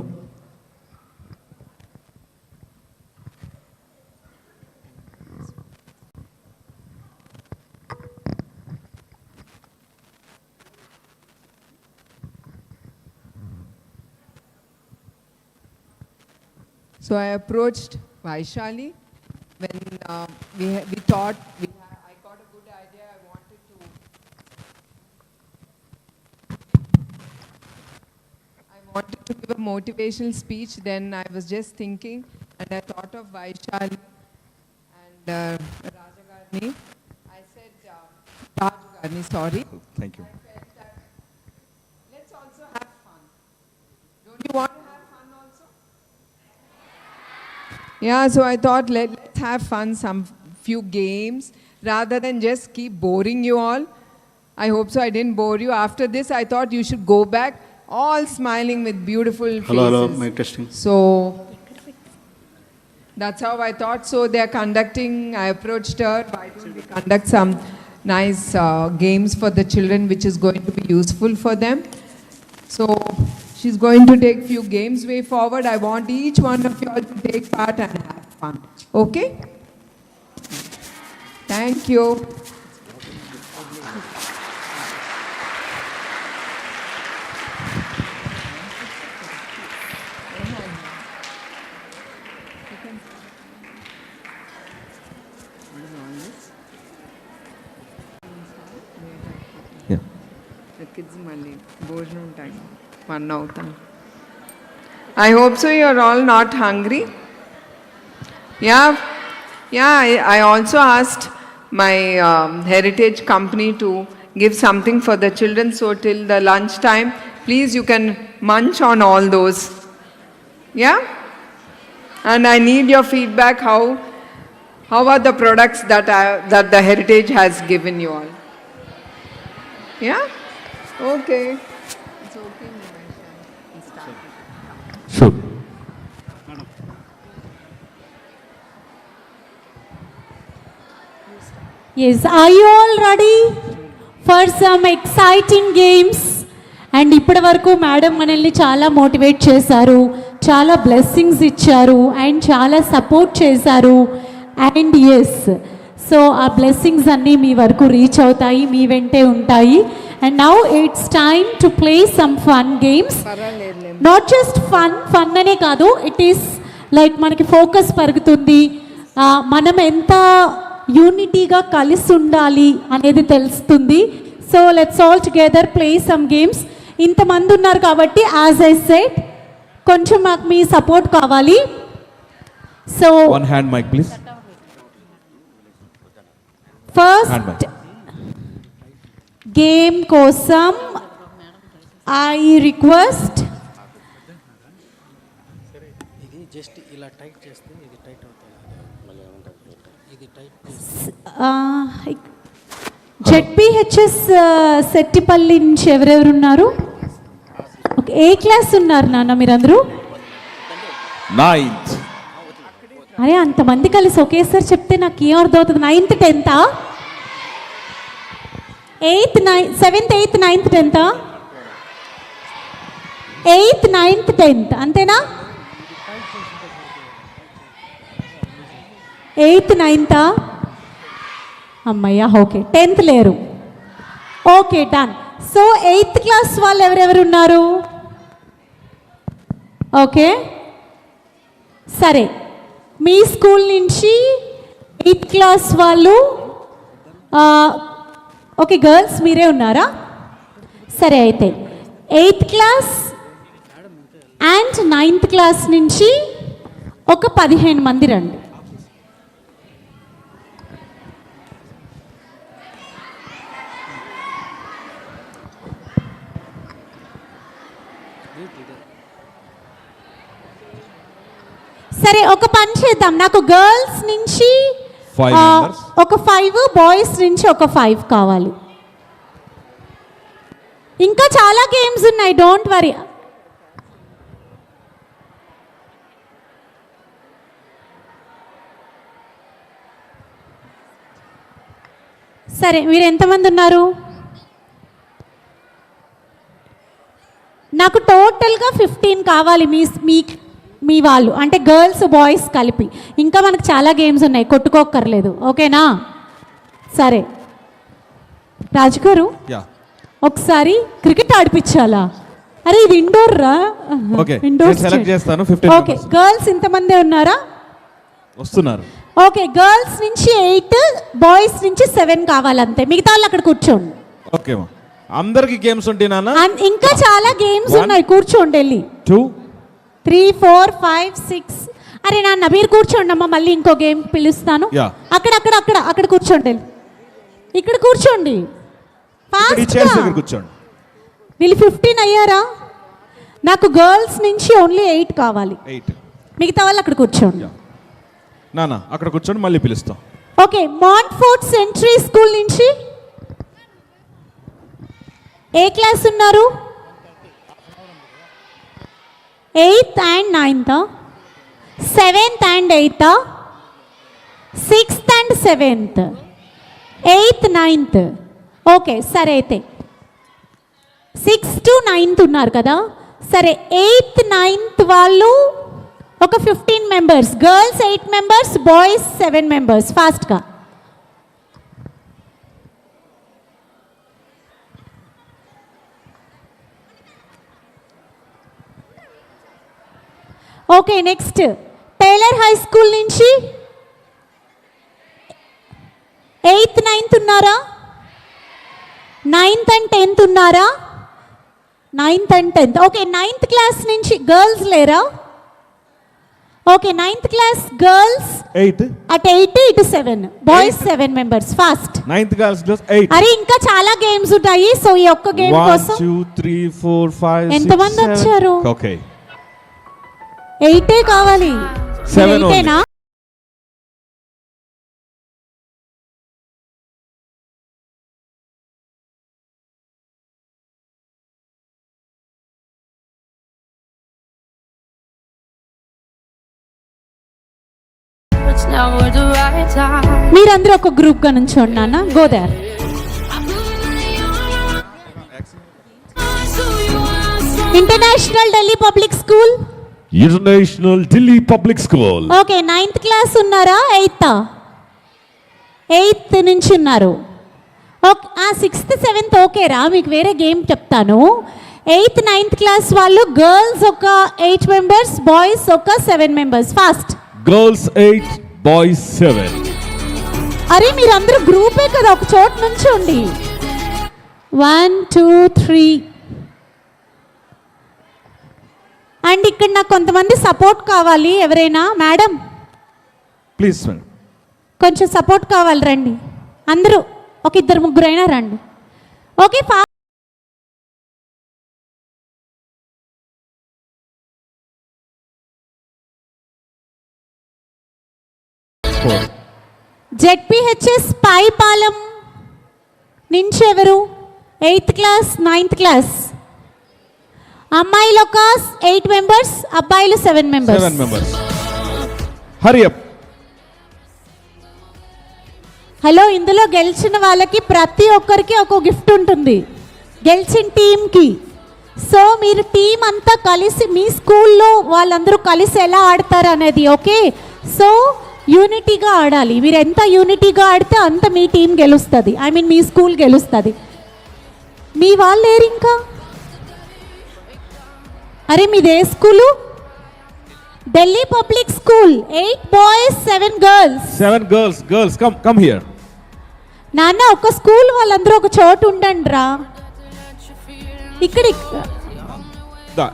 So I approached Vaishali when we thought I got a good idea. I wanted to give a motivational speech. Then I was just thinking, and I thought of Vaishali and Rajagarni. I said Rajagarni, sorry. Thank you. I felt that let's also have fun. Don't you want to have fun also? Yeah, so I thought let's have fun, some few games, rather than just keep boring you all. I hope so I didn't bore you. After this, I thought you should go back all smiling with beautiful faces. Hello, mic testing. So, That's how I thought. So they're conducting, I approached her, why don't we conduct some nice games for the children which is going to be useful for them. So she's going to take few games way forward. I want each one of you all to take part and have fun. Okay? Thank you. Yeah. The kids money, bhojanam time, 1 hour. I hope so you're all not hungry. Yeah, I also asked my heritage company to give something for the children. So till the lunch time, please you can munch on all those. Yeah? And I need your feedback. How are the products that the heritage has given you all? Yeah? Okay. It's okay, Nimisha. Sure. Yes, are you all ready for some exciting games? And ఇప్పటి వరకు madam మనల్ని చాలా motivate చేశారు, చాలా blessings ఇచ్చారు and చాలా support చేశారు. And yes, so ఆ బ్లెస్సింగ్స్ అన్నీ మీ వరకు రీచ్ అవుతాయి, మీ వెంటే ఉంటాయి. And now it's time to play some fun games. Not just fun అనే కాదు, ఇట్ ఈస్ లైక్ మనకి ఫోకస్ పెరుగుతుంది, మనం ఎంత యూనిటీగా కలిసి ఉండాలి అనేది తెలుస్తుంది. So let's all together play some games. ఇంతమంది ఉన్నారు కాబట్టి యాజ్ ఐ సెడ్ కొంచెం మాకు మీ సపోర్ట్ కావాలి. So one hand mike please. First game కోసం ఐ రిక్వెస్ట్ జెడ్పిహెచ్ఎస్ సెట్టిపల్లి నుంచి ఎవరెవరు ఉన్నారు? ఓకే, ఏ క్లాస్ ఉన్నారు నాన్న మీరందరూ? 9th. అరే అంతమంది కలిసి ఒకేసారి చెప్తే నాకు ఏం అర్థం అవుతుంది? 9th 10th 8th 7th 8th 9th 10th 8th 9th 10th అంతేనా? 8th 9th అమ్మయ్యా, ఓకే 10th లేరు. Okay done. So 8th class వాళ్ళు ఎవరెవరు ఉన్నారు? ఓకే సరే, మీ స్కూల్ నుంచి 8th క్లాస్ వాళ్ళు, ఓకే గర్ల్స్ మీరే ఉన్నారా? సరే, అయితే 8th class and 9th class నుంచి ఒక 15 మంది రండి. సరే, ఒక పని చేద్దాం, నాకు గర్ల్స్ నుంచి 5 members. ఒక 5, బాయ్స్ నుంచి ఒక 5 కావాలి. ఇంకా చాలా గేమ్స్ ఉన్నాయి, డోంట్ వరీ. సరే, మీరు ఎంతమంది ఉన్నారు? నాకు టోటల్గా 15 కావాలి, మీ వాళ్ళు అంటే గర్ల్స్ బాయ్స్ కలిపి. ఇంకా మనకు చాలా గేమ్స్ ఉన్నాయి, కొట్టుకోక్కర్లేదు, ఓకేనా? సరే రాజు గారు, ఒకసారి క్రికెట్ ఆడిపించాలా? అరే ఇది ఇండోర్ రా. ఓకే, ఇండోర్ సెలెక్ట్ చేస్తాను. 15 ఓకే, గర్ల్స్ ఇంతమందే ఉన్నారా? వస్తున్నారు. ఓకే, గర్ల్స్ నుంచి 8, బాయ్స్ నుంచి 7 కావాలి అంతే. మిగతా వాళ్ళు అక్కడ కూర్చోండి. ఓకే మా, అందరికి గేమ్స్ ఉంటాయి నాన్న. ఇంకా చాలా గేమ్స్ ఉన్నాయి, కూర్చోండి వెళ్ళి. 2 3 4 5 6. అరే నాన్న మీరు కూర్చోండి అమ్మా, మళ్ళీ ఇంకో గేమ్ పిలుస్తాను. అక్కడ కూర్చోండి, ఇక్కడ కూర్చోండి. కూర్చోండి. వీళ్ళు 15 అయ్యారా? నాకు గర్ల్స్ నుంచి ఓన్లీ 8 కావాలి. 8, మిగతా వాళ్ళు అక్కడ కూర్చోండి. నాన్న అక్కడ కూర్చోండి, మళ్ళీ పిలుస్తాం. ఓకే, మాంట్ఫోర్ట్ సెంట్రీ స్కూల్ నుంచి ఏ క్లాస్ ఉన్నారు? 8th and 9th. 7th and 8th, 6th and 7th, 8th, 9th. Okay సరే, అయితే 6th to 9th ఉన్నారు కదా. సరే 8th, 9th వాళ్ళు ఒక 15 members, girls 8 members, boys 7 members. ఫాస్ట్గా. Okay, next Taylor high school నుంచి 8th, 9th ఉన్నారా? 9th and 10th ఉన్నారా? 9th and 10th. Okay, 9th class నుంచి గర్ల్స్ లేరా? Okay, 9th class girls 8. At 8, ఇటు 7, boys 7 members. Fast. 9th girls class 8. అరే ఇంకా చాలా గేమ్స్ ఉంటాయి, సో ఈ ఒక్క గేమ్ 1 కోసం 2 3 4 5 6 ఎంతమంది వచ్చారు? ఓకే, 8 కావాలి. 7 only. 8ఏనా? It's never the right time. మీరందరూ ఒక గ్రూప్ గా నుంచోండి నాన్న. Go there. International Delhi public school. International Delhi Public School. Okay, 9th class ఉన్నారా? 8th, 8th నుంచి ఉన్నారు. ఓకే, 6th, 7th ఓకేరా, మీకు వేరే గేమ్ చెప్తాను. 8th, 9th క్లాస్ వాళ్ళు గర్ల్స్ ఒక 8 మెంబర్స్, బాయ్స్ ఒక 7 మెంబర్స్. ఫాస్ట్. Girls 8, boys 7. అరే మీరందరూ గ్రూపే కదా, ఒక చోట నుంచి ఉండి. 1 2 3. అండ్ ఇక్కడ నాకు కొంతమంది సపోర్ట్ కావాలి. ఎవరైనా మేడం Please, madam. కొంచెం సపోర్ట్ కావాలి, రండి అందరూ. ఒక 2 3 అయినా రండి. ఓకే, జెడ్పిహెచ్ఎస్ పైపాలెం నుంచి ఎవరు? 8th class, 9th class. అమ్మాయిలు ఒక 8 మెంబర్స్, అబ్బాయిలు 7 members. 7 members. Hurry up. Hello, ఇందులో గెలిచిన వాళ్ళకి ప్రతి ఒక్కరికి ఒక గిఫ్ట్ ఉంటుంది, గెలిచిన టీంకి. సో మీరు టీం అంతా కలిసి మీ స్కూల్లో వాళ్ళందరూ కలిసి ఎలా ఆడతారు అనేది. ఓకే, సో యూనిటీగా ఆడాలి. మీరు ఎంత యూనిటీగా ఆడితే అంత మీ టీం గెలుస్తుంది, ఐ మీన్ మీ స్కూల్ గెలుస్తుంది. మీ వాళ్ళు లేరు ఇంకా? అరే మీది ఏ school? Delhi public school. 8 boys 7 girls. 7 girls. Girls, come here. నాన్న ఒక స్కూల్ వాళ్ళందరూ ఒక చోటు ఉండండి రా. ఇక్కడ Da.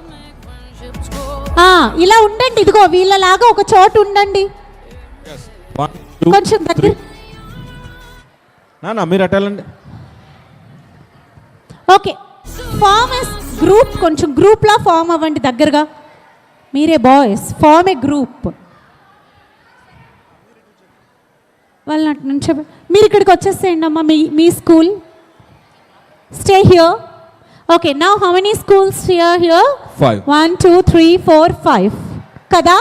ఇలా ఉండండి. ఇదిగో వీళ్ళలాగా ఒక చోటు ఉండండి. 1 2 కొంచెం దగ్గర. నాన్న మీరు అటాలండి. Okay, form as group. కొంచెం గ్రూప్లా ఫామ్ అవ్వండి దగ్గరగా. మీరే బాయ్స్ ఫార్మ్ ఏ గ్రూప్. వాళ్ళ నుంచి మీరు ఇక్కడికి వచ్చేసేయండి అమ్మా. మీ school stay here. Okay, now how many schools here? 5. 1 2 3 4 5 కదా.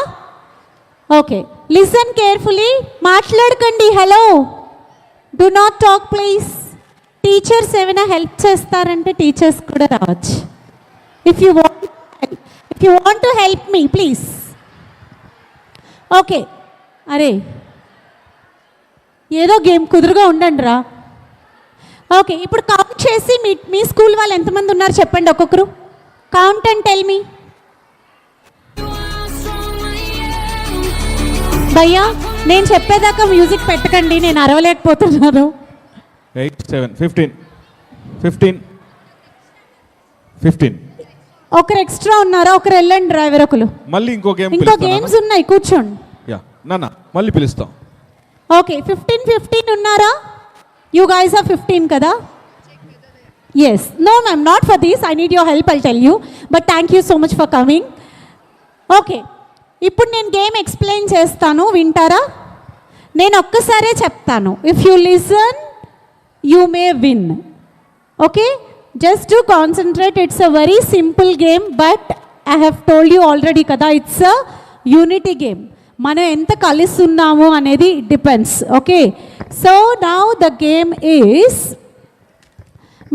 Okay, listen carefully. మాట్లాడకండి. Hello, do not talk please. Teachers ఏమైనా హెల్ప్ చేస్తారంటే టీచర్స్ కూడా రావచ్చు. If you want to help me please. Okay, అరే ఏదో గేమ్ కుదురుగా ఉండండి రా. ఓకే, ఇప్పుడు కౌంట్ చేసి మీ స్కూల్ వాళ్ళు ఎంతమంది ఉన్నారు చెప్పండి ఒక్కొక్కరు. Count and tell me. భయ్యా నేను చెప్పేదాకా మ్యూజిక్ పెట్టకండి, నేను అరవలేకపోతున్నాను. 8 7 15 ఒకరు ఎక్స్ట్రా ఉన్నారా? ఒకరు వెళ్ళండి రా. ఎవరొకరు. మళ్ళీ ఇంకో గేమ్ ఇంకో గేమ్స్ ఉన్నాయి, కూర్చోండి. యా నాన్న మళ్ళీ పిలుస్తాం. ఓకే, 15 ఉన్నారా? యూ గైస్ ఆర్ 15 కదా? Yes. No ma'am, not for this. I need your help, I tell you. But thank you so much for coming. Okay, ఇప్పుడు నేను గేమ్ ఎక్స్ప్లెయిన్ చేస్తాను, వింటారా? నేను ఒక్కసారే చెప్తాను. If you listen you may win. Okay, just to concentrate. It's a very simple game, but I have told you already కదా, it's a unity game. మనం ఎంత కలిసి ఉన్నాము అనేది depends. Okay, so now the game is,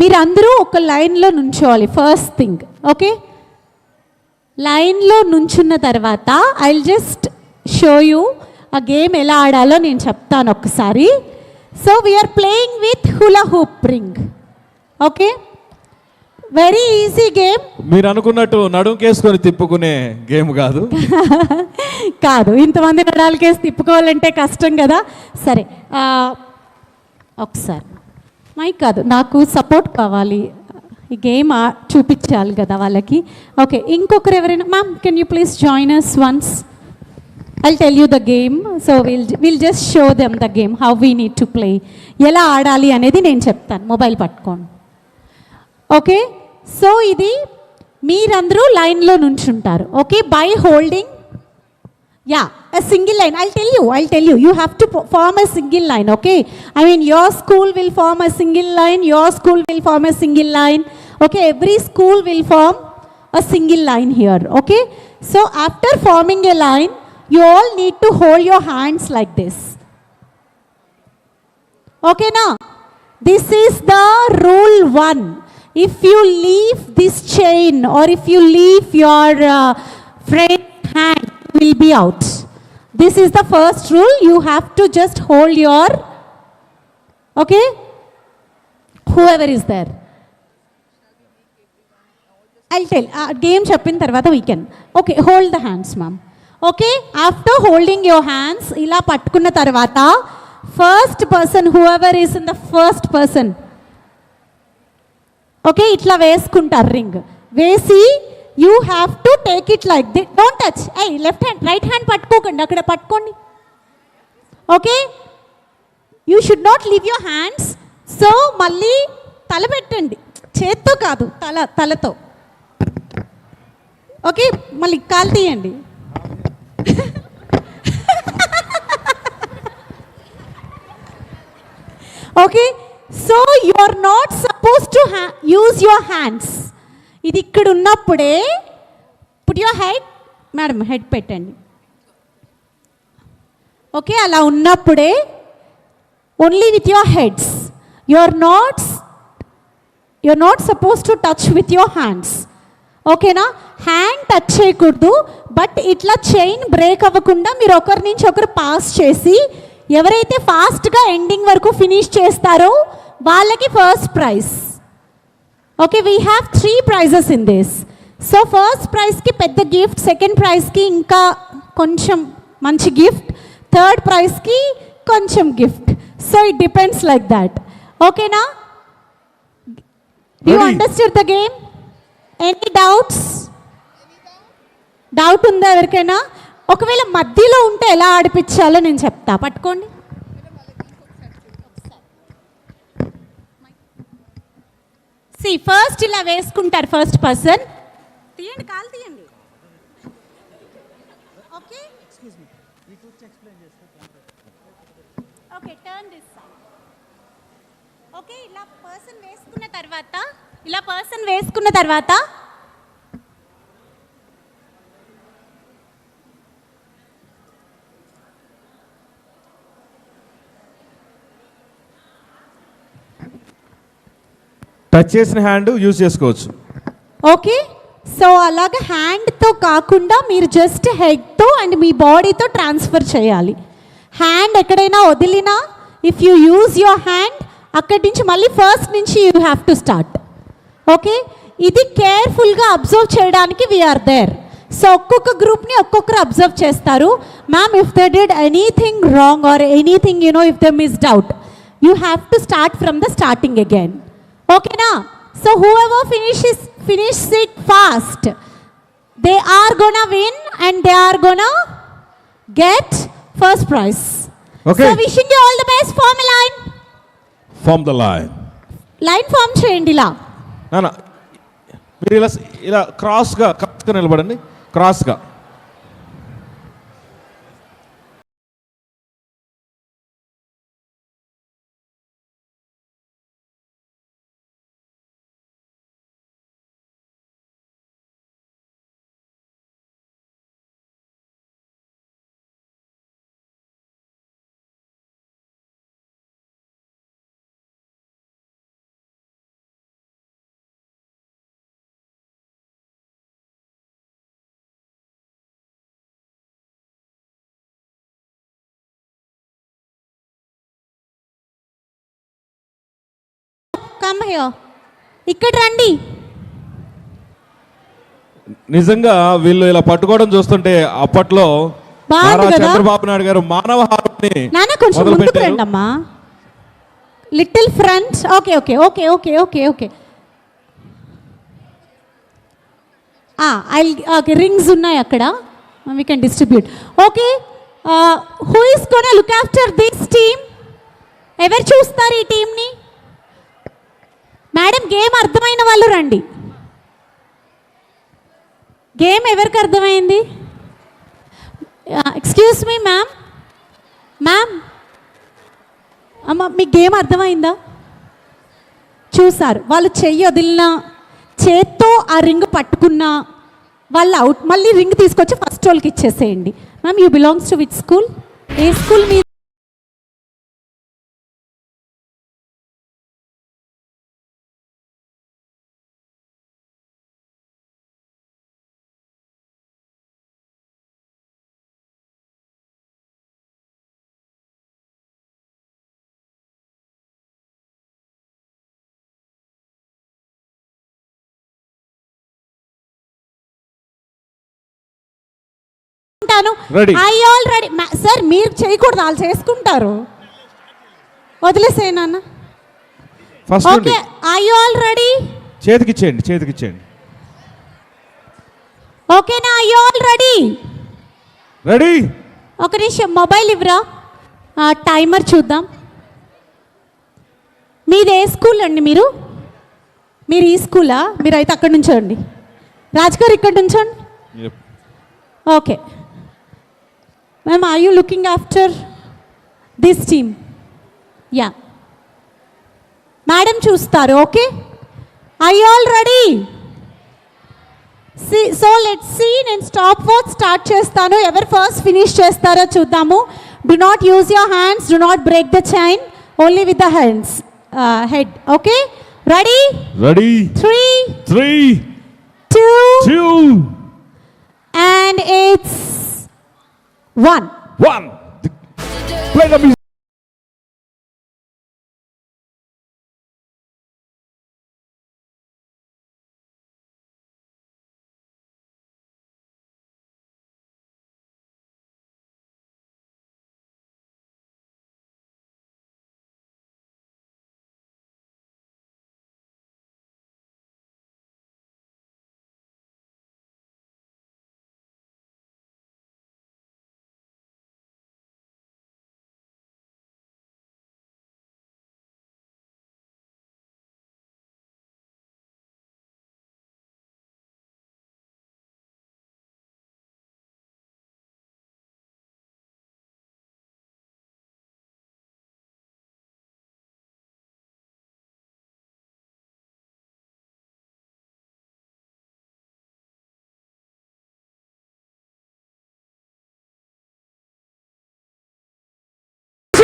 మీరందరూ ఒక లైన్లో నుంచోవాలి. First thing, okay, లైన్లో నుంచున్న తర్వాత I will just show you ఆ గేమ్ ఎలా ఆడాలో నేను చెప్తాను ఒకసారి. So we are playing with hula hoop ring. Okay, very easy game. మీరు అనుకున్నట్టు నడుంకేసుకొని తిప్పుకునే గేమ్ కాదు. కాదు, ఇంతమంది నడాలకేసి తిప్పుకోవాలంటే కష్టం కదా. సరే, ఒకసారి మైక్ కాదు, నాకు సపోర్ట్ కావాలి. ఈ గేమ్ చూపించాలి కదా వాళ్ళకి. ఓకే, ఇంకొకరు ఎవరైనా, ma'am can you please join us once? I'll tell you the game. So we'll just show them the game, how we need to play. ఎలా ఆడాలి అనేది నేను చెప్తాను, మొబైల్ పట్టుకోండి. ఓకే, సో ఇది మీరందరూ లైన్లో నుంచుంటారు. Okay, by holding a single line. I'll tell you, you have to form a single line. Okay, I mean your school will form a single line, your school will form a single line. Okay, every school will form a single line here. Okay, so after forming a line, you all need to hold your hands like this. Okay, now this is the rule 1. If you leave this chain or if you leave your friend hand, you will be out. This is the first rule. You have to just hold your, okay, whoever is there. I'll tell, game cheppin tarvata we can. Okay, hold the hands, ma'am. Okay, after holding your hands ఇలా పట్టుకున్న తర్వాత first person, whoever is in the first person, okay, ఇట్లా వేసుకుంటారు ring. వేసి you have to take it like the, don't touch. Left hand, right hand పట్టుకోకండి, అక్కడ పట్టుకోండి. Okay, you should not leave your hands. So మళ్ళీ తల పెట్టండి, చేత్తో కాదు, తలతో. ఓకే, మళ్ళీ కాలు తీయండి. Okay, so you are not suppose to use your hands. ఇది ఇక్కడ ఉన్నప్పుడే put your head, madam head పెట్టండి. ఓకే, అలా ఉన్నప్పుడే only with your heads. You are not suppose to touch with your hands. ఓకేనా, హ్యాండ్ టచ్ చేయకూడదు. బట్ ఇట్లా చైన్ బ్రేక్ అవ్వకుండా మీరు ఒకరి నుంచి ఒకరు పాస్ చేసి ఎవరైతే ఫాస్ట్గా ఎండింగ్ వరకు ఫినిష్ చేస్తారో వాళ్ళకి first prize. Okay, we have 3 prizes in this. So first ప్రైజ్కి పెద్ద గిఫ్ట్, సెకండ్ ప్రైజ్కి ఇంకా కొంచెం మంచి గిఫ్ట్, థర్డ్ ప్రైజ్కి కొంచెం గిఫ్ట్. So it depends like that. ఓకేనా, you understand the game? Any doubts? Doubt ఉందా ఎవరికైనా? ఒకవేళ మధ్యలో ఉంటే ఎలా ఆడిపించాలో నేను చెప్తా, పట్టుకోండి. ఫస్ట్ ఇలా వేసుకుంటారు, ఫస్ట్ పర్సన్. తీయండి, కాలు తీయండి. Okay, okay, turn this side. Okay, ఇలా పర్సన్ వేసుకున్న తర్వాత టచ్ చేసిన హ్యాండ్ యూజ్ చేసుకోవచ్చు. ఓకే, సో అలాగే హ్యాండ్తో కాకుండా మీరు జస్ట్ హెడ్తో అండ్ మీ బాడీతో ట్రాన్స్ఫర్ చేయాలి. హ్యాండ్ ఎక్కడైనా వదిలినా, if you use your hand, అక్కడి నుంచి మళ్ళీ ఫస్ట్ నుంచి you have to start. Okay, ఇది కేర్ఫుల్గా అబ్జర్వ్ చేయడానికి వీఆర్ దేర్. సో ఒక్కొక్క గ్రూప్ని ఒక్కొక్కరు అబ్జర్వ్ చేస్తారు. Ma'am, if they did anything wrong or anything, if they missed out, you have to start from the starting again. ఓకేనా, so whoever finish it fast, they are gonna win and they are gonna get first prize. Okay, so wishing you all the best. Form a line. Form the line. Line form చేయండి. ఇలా మీరు ఇలా క్రాస్గా నిలబడండి, క్రాస్గా. Come here, ఇక్కడ రండి. నిజంగా వీళ్ళు ఇలా పట్టుకోవడం చూస్తుంటే అప్పట్లో బాగుంది నారా కదా? చంద్రబాబు నాయుడు గారు మానవ హారాన్ని నాన్న కొంచెం ముందుకు మొదలుపెట్టారు. రండి అమ్మా. Little front. Okay okay okay okay okay okay. Okay, rings ఉన్నాయి అక్కడ, we can distribute. Okay, who is gonna look after this team? ఎవరు చూస్తారు ఈ టీంని? మేడం, గేమ్ అర్థమైన వాళ్ళు రండి. గేమ్ ఎవరికి అర్థమైంది? Excuse me ma'am. మ్యామ్, అమ్మ మీకు గేమ్ అర్థమైందా? చూసారు, వాళ్ళు చెయ్యి వదిలినా, చేత్తో ఆ రింగ్ పట్టుకున్నా వాళ్ళు అవుట్. మళ్ళీ రింగ్ తీసుకొచ్చి ఫస్ట్ వాళ్ళకి ఇచ్చేసేయండి. Ma'am, you belongs to which school? ఏ స్కూల్ మీ? Ready. I all ready. Sir మీరు చేయకూడదు, వాళ్ళు చేసుకుంటారు. వదిలేసే నాన్న. First okay, I all ready? చేతికిచ్చేయండి, చేతికిచ్చేయండి. ఓకేనా? I all ready? రెడీ. ఒక నిమిషం మొబైల్ ఇవ్వరా, టైమర్ చూద్దాం. మీది ఏ స్కూల్ అండి? మీరు ఈ స్కూలా? మీరు అయితే అక్కడి నుంచోండి. రాజ్ గారు ఇక్కడ నుంచోండి. Okay ma'am, are you looking after this team? Yeah, madam చూస్తారు. Okay, I all ready? So let's see. నేను స్టాప్ వాచ్ స్టార్ట్ చేస్తాను. ఎవరు ఫస్ట్ ఫినిష్ చేస్తారో చూద్దాము. Do not use your hands, do not break the chain, only with the hands, head. Okay, ready? Ready. 3, 2 and it's 1. Play the music.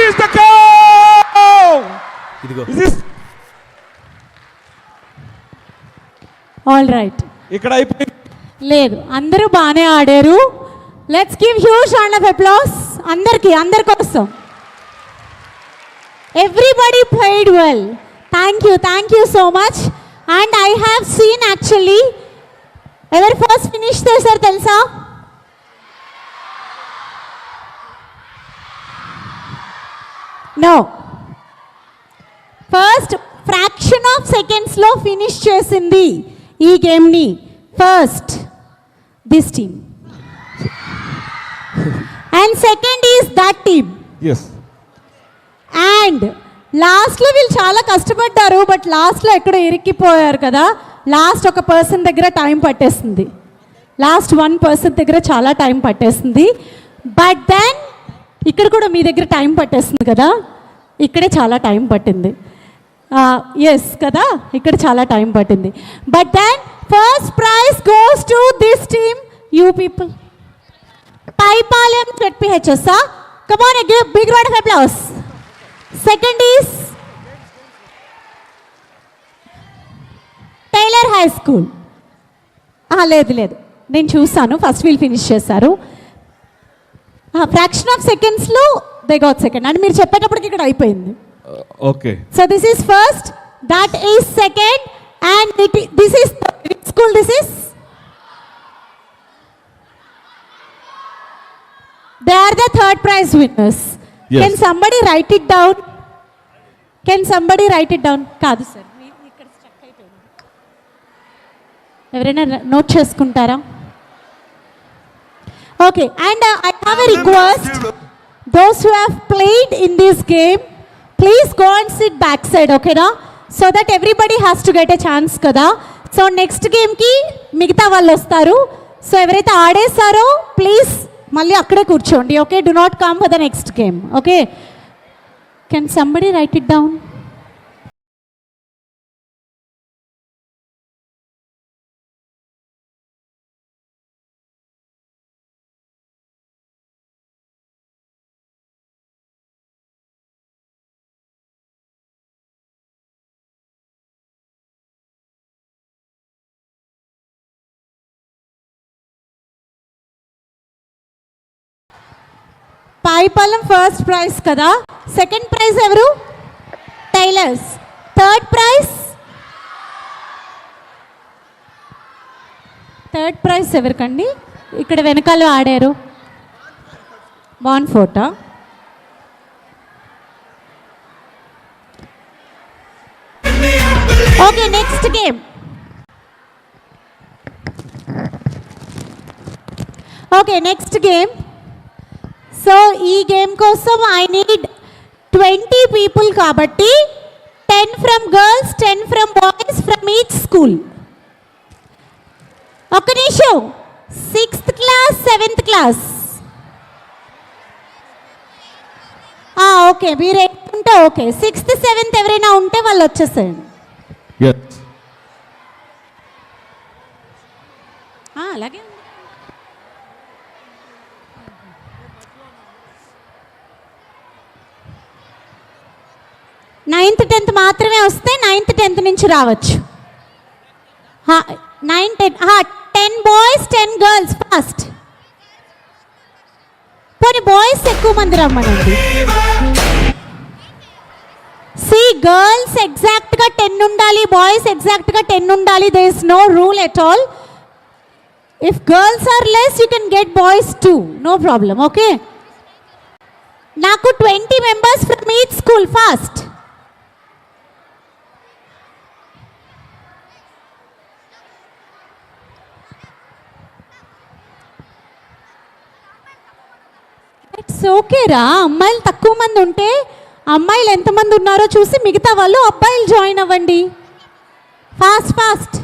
Is the goal! Is all right. ఇక్కడ అయిపోయింది. లేదు, అందరూ బాగానే ఆడారు. Let's give huge round of applause అందరికి, అందరి కోసం. Everybody played well. Thank you so much. And I have seen actually ఎవరు ఫస్ట్ ఫినిష్ చేశారు తెలుసా? నో, ఫస్ట్ ఫ్రాక్షన్ ఆఫ్ సెకండ్స్లో ఫినిష్ చేసింది ఈ గేమ్ని first this team, and second is that team. Yes. And లాస్ట్లో వీళ్ళు చాలా కష్టపడ్డారు, బట్ లాస్ట్లో ఎక్కడో ఇరిక్కిపోయారు కదా. లాస్ట్ ఒక పర్సన్ దగ్గర టైం పట్టేస్తుంది, లాస్ట్ 1 పర్సన్ దగ్గర చాలా టైం పట్టేస్తుంది. బట్ దెన్ ఇక్కడ కూడా మీ దగ్గర టైం పట్టేస్తుంది కదా, ఇక్కడే చాలా టైం పట్టింది. ఎస్ కదా, ఇక్కడ చాలా టైం పట్టింది. But then first prize goes to this team, you people. Paipalem ZPHS. Come on, give big round of applause. Second is Taylor High School. లేదు నేను చూసాను, ఫస్ట్ వీళ్ళు ఫినిష్ చేశారు. ఫ్రాక్షన్ ఆఫ్ సెకండ్స్లో దే గాట్ సెకండ్. అంటే మీరు చెప్పేటప్పటికి ఇక్కడ అయిపోయింది. Okay. So this is first, That is second. And this is, which school this is? They are the third prize winners. Yes. Can somebody write it down? Can somebody write it down? కాదు sir, ఇక్కడ stuck అయిపోయింది. ఎవరైనా note చేసుకుంటారా? Okay, and I have a request. Those who have played in this game, please go and sit backside, okay na? So that everybody has to get a chance kada. So next game ki మిగతా వాళ్ళు వస్తారు. So ఎవరైతే ఆడేసారో please మళ్ళీ అక్కడే కూర్చోండి, okay? Do not come for the next game, okay? Can somebody write it down? Paipalem first prize కదా. Second prize ఎవరు? Taylors. Third prize? Third prize ఎవరికండి? ఇక్కడ వెనకాల ఆడారు బాన్ photo. Okay, next game. Okay, next game. So ఈ game కోసం I need 20 people కాబట్టి 10 from girls, 10 from boys from each school. ఒక్క నిమిషం. 6th class, 7th class. Okay, మీరు ఉంటే ఓకే. 6th, 7th ఎవరైనా ఉంటే వాళ్ళు వచ్చేసేయండి. అలాగే. 9th, 10th మాత్రమే వస్తే 9th, 10th నుంచి రావచ్చు. 9, 10 బాయ్స్, 10 గర్ల్స్ ఫస్ట్. పోనీ బాయ్స్ ఎక్కువ మంది రమ్మనండి. సి, గర్ల్స్ ఎగ్జాక్ట్గా 10 ఉండాలి, బాయ్స్ ఎగ్జాక్ట్గా 10 ఉండాలి. There is no rule at all. If girls are less you can get boys too, no problem, okay? నాకు 20 members from each school first. It's okay రా. అమ్మాయిలు తక్కువ మంది ఉంటే అమ్మాయిలు ఎంతమంది ఉన్నారో చూసి మిగతా వాళ్ళు అబ్బాయిలు జాయిన్ అవ్వండి. Fast fast.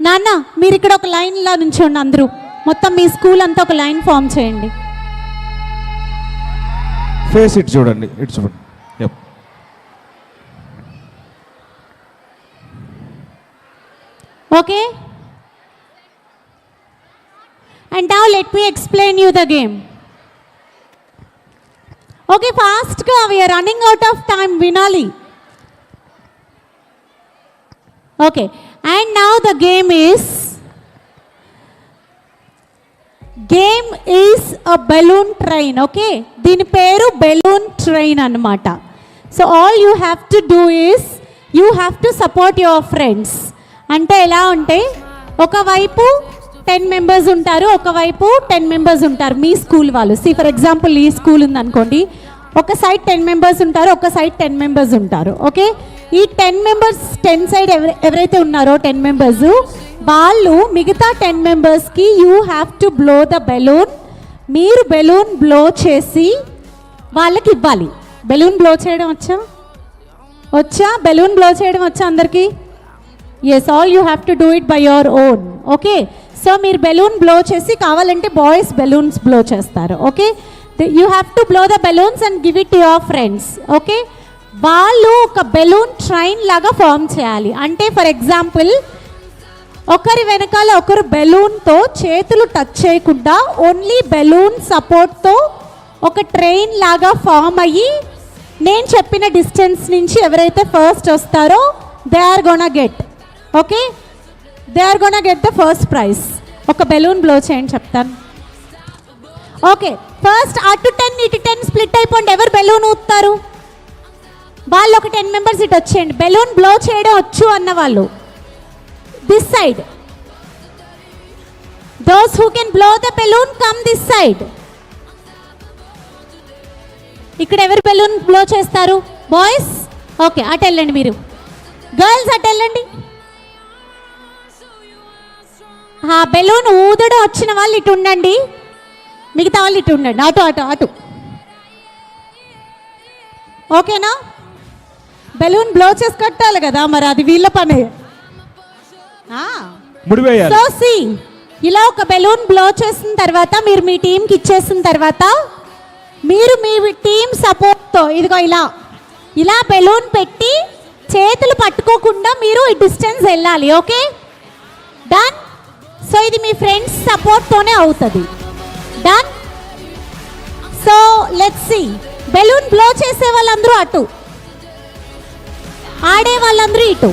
నాన్న మీరు ఇక్కడ ఒక లైన్లో నుంచోండి, అందరూ మొత్తం మీ స్కూల్ అంతా ఒక లైన్ ఫామ్ చేయండి. ఫేస్ ఇటు చూడండి, ఇటు చూడండి. Yup. Okay, and now let me explain you the game. Okay, fast ga, we are running out of time, Vinali. Okay, and now the game is a balloon train. Okay, దీని పేరు balloon train అన్నమాట. So all you have to do is you have to support your friends. అంటే ఎలా ఉంటే ఒకవైపు 10 members ఉంటారు, ఒకవైపు 10 members ఉంటారు మీ స్కూల్ వాళ్ళు. సి ఫర్ ఎగ్జాంపుల్ ఈ స్కూల్ ఉందనుకోండి, ఒక సైడ్ 10 మెంబర్స్ ఉంటారు, ఒక సైడ్ 10 మెంబర్స్ ఉంటారు. ఓకే, ఈ 10 మెంబర్స్ 10 సైడ్ ఎవరైతే ఉన్నారో 10 మెంబర్స్ వాళ్ళు మిగతా 10 మెంబర్స్కి you have to blow the balloon. మీరు బెలూన్ బ్లో చేసి వాళ్ళకి ఇవ్వాలి. బెలూన్ బ్లో చేయడం వచ్చా? బెలూన్ బ్లో చేయడం వచ్చా అందరికీ? Yes, all you have to do it by your own. Okay, so మీరు బెలూన్ బ్లో చేసి, కావాలంటే బాయ్స్ బెలూన్స్ బ్లో చేస్తారు. Okay, you have to blow the balloons and give it to your friends. Okay, వాళ్ళు ఒక balloon train లాగా form చేయాలి. అంటే for example ఒకరి వెనకాల ఒకరు బెలూన్తో చేతులు టచ్ చేయకుండా ఓన్లీ బెలూన్ సపోర్ట్తో ఒక ట్రైన్ లాగా ఫామ్ అయ్యి నేను చెప్పిన డిస్టెన్స్ నుంచి ఎవరైతే ఫస్ట్ వస్తారో they are gonna get. Okay, they are gonna get the first prize. ఒక బెలూన్ బ్లో చేయండి చెప్తాను. ఓకే, ఫస్ట్ అటు 10 ఇటు 10 స్ప్లిట్ అయిపోండి. ఎవరు బెలూన్ ఊపుతారు? వాళ్ళు ఒక 10 మెంబర్స్ ఇటు వచ్చేయండి. బెలూన్ బ్లో చేయడం వచ్చు అన్న వాళ్ళు this side. Those who can blow the balloon come this side. ఇక్కడ ఎవరు బెలూన్ బ్లో చేస్తారు? బాయ్స్. ఓకే, అటు వెళ్ళండి. మీరు గర్ల్స్ అటు వెళ్ళండి. బెలూన్ ఊదడం వచ్చిన వాళ్ళు ఇటు ఉండండి, మిగతా వాళ్ళు ఇటు ఉండండి. అటు అటు అటు. ఓకేనా? బెలూన్ బ్లో చేసి కట్టాలి కదా, మరి అది వీళ్ళ పనే. సో సి, ఇలా ఒక బెలూన్ బ్లో చేసిన తర్వాత మీరు మీ టీంకి ఇచ్చేసిన తర్వాత మీరు మీ టీం సపోర్ట్తో ఇదిగో ఇలా బెలూన్ పెట్టి చేతులు పట్టుకోకుండా మీరు ఈ డిస్టెన్స్ వెళ్ళాలి. Okay, done. సో ఇది మీ ఫ్రెండ్స్ సపోర్ట్తోనే అవుతుంది. Done. So let's see, balloon blow చేసే వాళ్ళందరూ అటు, ఆడే వాళ్ళందరూ ఇటు.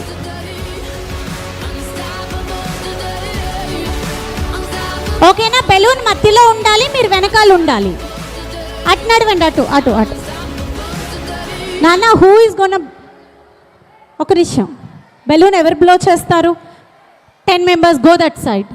ఓకేనా? బెలూన్ మధ్యలో ఉండాలి, మీరు వెనకాల ఉండాలి. అటు నడవండి, అటు అటు అటు. నాన్న హూ ఈస్ గోన, ఒక నిమిషం, బెలూన్ ఎవరు బ్లో చేస్తారు? 10 మెంబర్స్ గో దట్ సైడ్.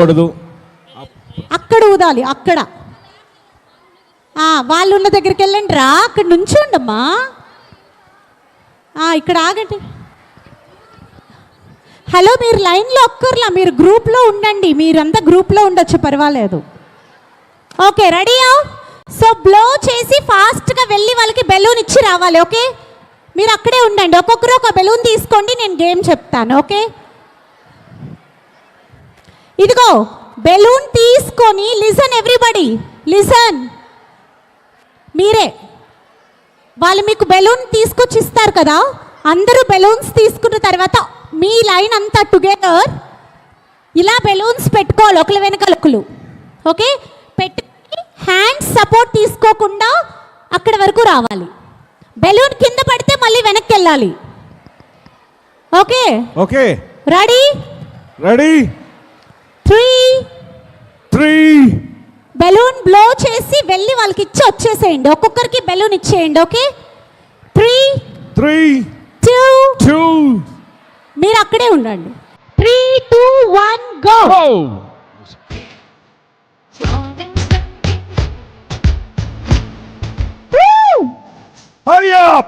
ఊదకూడదు. అక్కడ ఊదాలి, అక్కడ. వాళ్ళు ఉన్న దగ్గరికి వెళ్ళండి రా, అక్కడ నుంచోండమ్మా. ఇక్కడ ఆగండి. హలో, మీరు లైన్లో ఒక్కర్లా, మీరు గ్రూప్లో ఉండండి. మీరంతా గ్రూప్లో ఉండొచ్చు, పర్వాలేదు. ఓకే, రెడీయా? సో బ్లో చేసి ఫాస్ట్గా వెళ్ళి వాళ్ళకి బెలూన్ ఇచ్చి రావాలి. ఓకే, మీరు అక్కడే ఉండండి. ఒక్కొక్కరు ఒక బెలూన్ తీసుకోండి, నేను గేమ్ చెప్తాను. ఓకే, ఇదిగో బెలూన్ తీసుకొని, లిసన్ ఎవ్రీబడి, లిసన్. మీరే, వాళ్ళు మీకు బెలూన్ తీసుకొచ్చి ఇస్తారు కదా, అందరూ బెలూన్స్ తీసుకున్న తర్వాత మీ లైన్ అంతా టుగెదర్ ఇలా బెలూన్స్ పెట్టుకోవాలి, ఒకరి వెనకాల ఒకరు. ఓకే, పెట్టి హ్యాండ్స్ సపోర్ట్ తీసుకోకుండా అక్కడ వరకు రావాలి. బెలూన్ కింద పడితే మళ్ళీ వెనక్కి వెళ్ళాలి. Okay okay, ready? Ready. 3 balloon blow చేసి వెళ్ళి వాళ్ళకి ఇచ్చి వచ్చేసేయండి. ఒక్కొక్కరికి బెలూన్ ఇచ్చేయండి. ఓకే, 3 2 మీరు అక్కడే ఉండండి. 3 2 1 గో. Hurry up!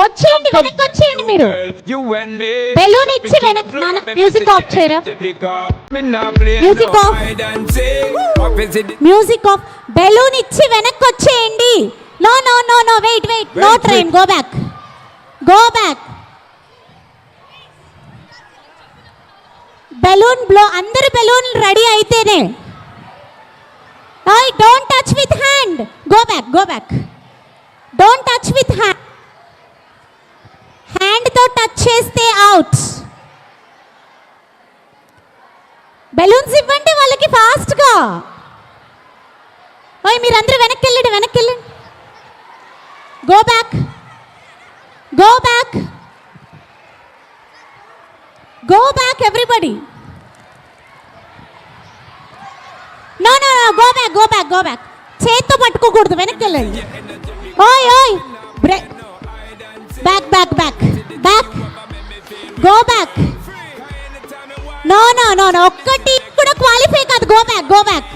వచ్చేయండి, వెనక్కి వచ్చేయండి. మీరు బెలూన్ ఇచ్చి వెనక్కి. మ్యూజిక్ ఆఫ్ చేయరా, music off, music off. Balloon ఇచ్చి వెనక్కి వచ్చేయండి. No no no no, wait wait, no train, go back, go back. Balloon blow, అందరు బెలూన్ రెడీ అయితేనే. Don't touch with hand, go back, go back. Don't touch with hand, హ్యాండ్తో touch చేస్తే out. Balloons ఇవ్వండి వాళ్ళకి ఫాస్ట్గా. మీరందరూ వెనక్కి వెళ్ళండి, వెనక్కి వెళ్ళండి. Go back, go back, go back everybody. No no no, go back, go back, go back. చేత్తో పట్టుకోకూడదు, వెనక్కి వెళ్ళండి. ఓయ్ ఓయ్, break, back back back back, go back. No no no no, ఒక్కటి కూడా క్వాలిఫై కాదు. Go back, go back,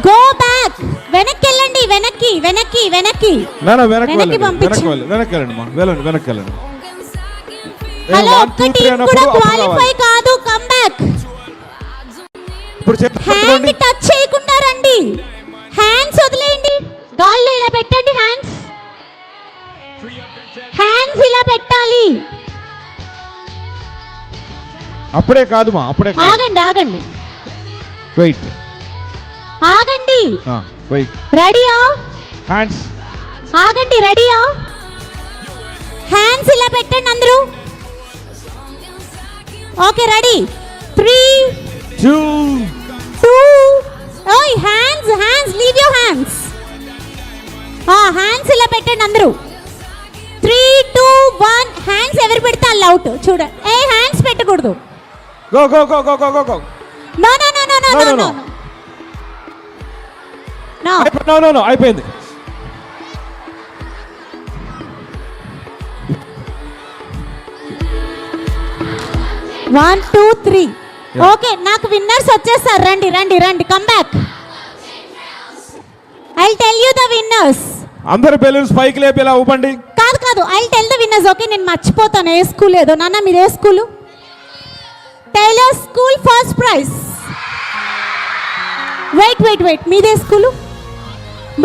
go back. వెనక్కి వెళ్ళండి, వెనక్కి వెనక్కి వెనక్కి వెనక్కి పంపించండి. హలో, ఒక్కటి కూడా క్వాలిఫై కాదు. Come back. హ్యాండ్ టచ్ చేయకుండా రండి, హ్యాండ్స్ వదిలేయండి. గాల్లో ఇలా పెట్టండి, హ్యాండ్స్, హ్యాండ్స్ ఇలా పెట్టాలి. అప్పుడే కాదు మా, అప్పుడే ఆగండి, ఆగండి, వెయిట్, ఆగండి. వెయిట్, రెడీయా? హ్యాండ్స్, ఆగండి, రెడీయా? హ్యాండ్స్ ఇలా పెట్టండి అందరూ. Okay, ready? 3 2 ఓయ్, hands, hands, leave your hands. Hands ఇలా పెట్టండి అందరూ. 3 2 1, హ్యాండ్స్ ఎవరు పెడితే వాళ్ళు అవుట్. చూడ, హ్యాండ్స్ పెట్టకూడదు. Go go go go go go. No no no no no no no no no no, అయిపోయింది. One two three. ఓకే, నాకు విన్నర్స్ వచ్చేసారు. రండి రండి రండి, come back. I tell you the winners. అందరు బెలూన్స్ పైకి లేపి ఇలా ఊపండి. కాదు కాదు, I tell the winners. Okay, నేను మర్చిపోతాను ఏ స్కూల్ ఏదో. నాన్న మీరు ఏ school? Taylor school first prize. Wait wait wait, మీదే school?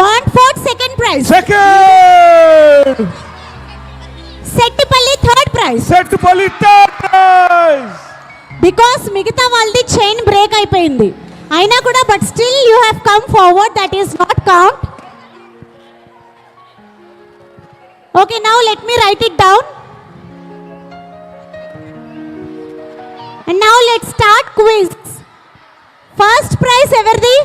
మాంట్ఫోర్ట్ second prize. Second. Settipalli third prize. Settipalli third prize. Because మిగతా వాళ్ళది చైన్ బ్రేక్ అయిపోయింది అయినా కూడా, but still you have come forward, that is not count. Okay, now let me write it down. And now let's start quiz. First prize everdi?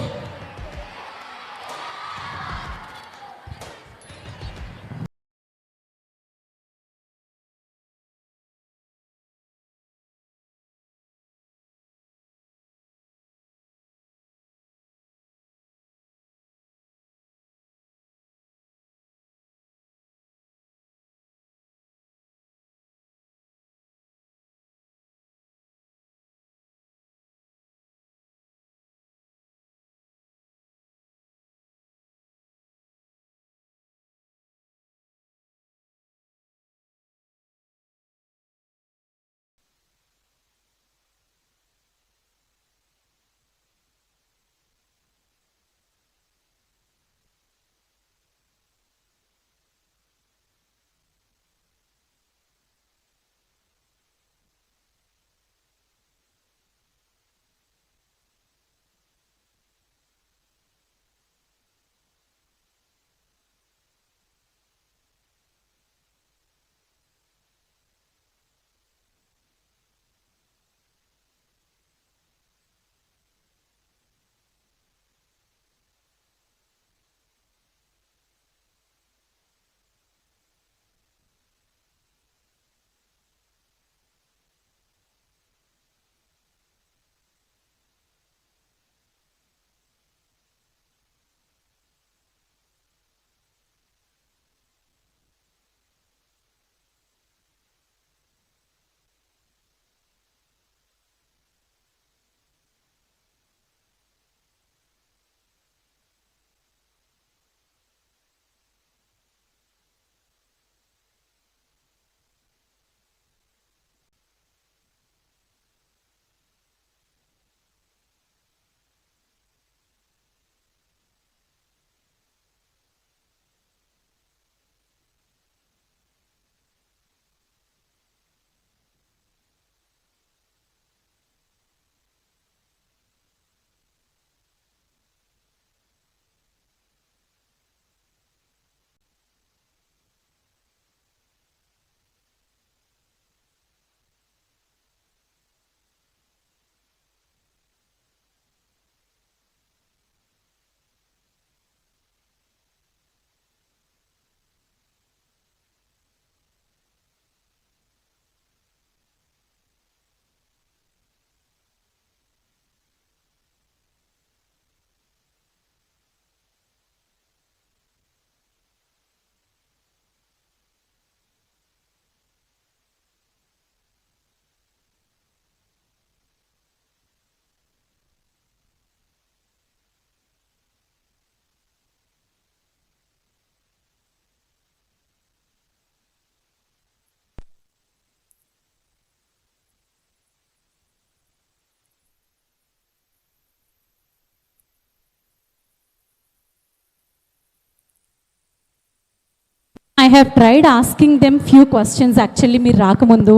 I have tried asking them few questions actually మీరు రాకముందు.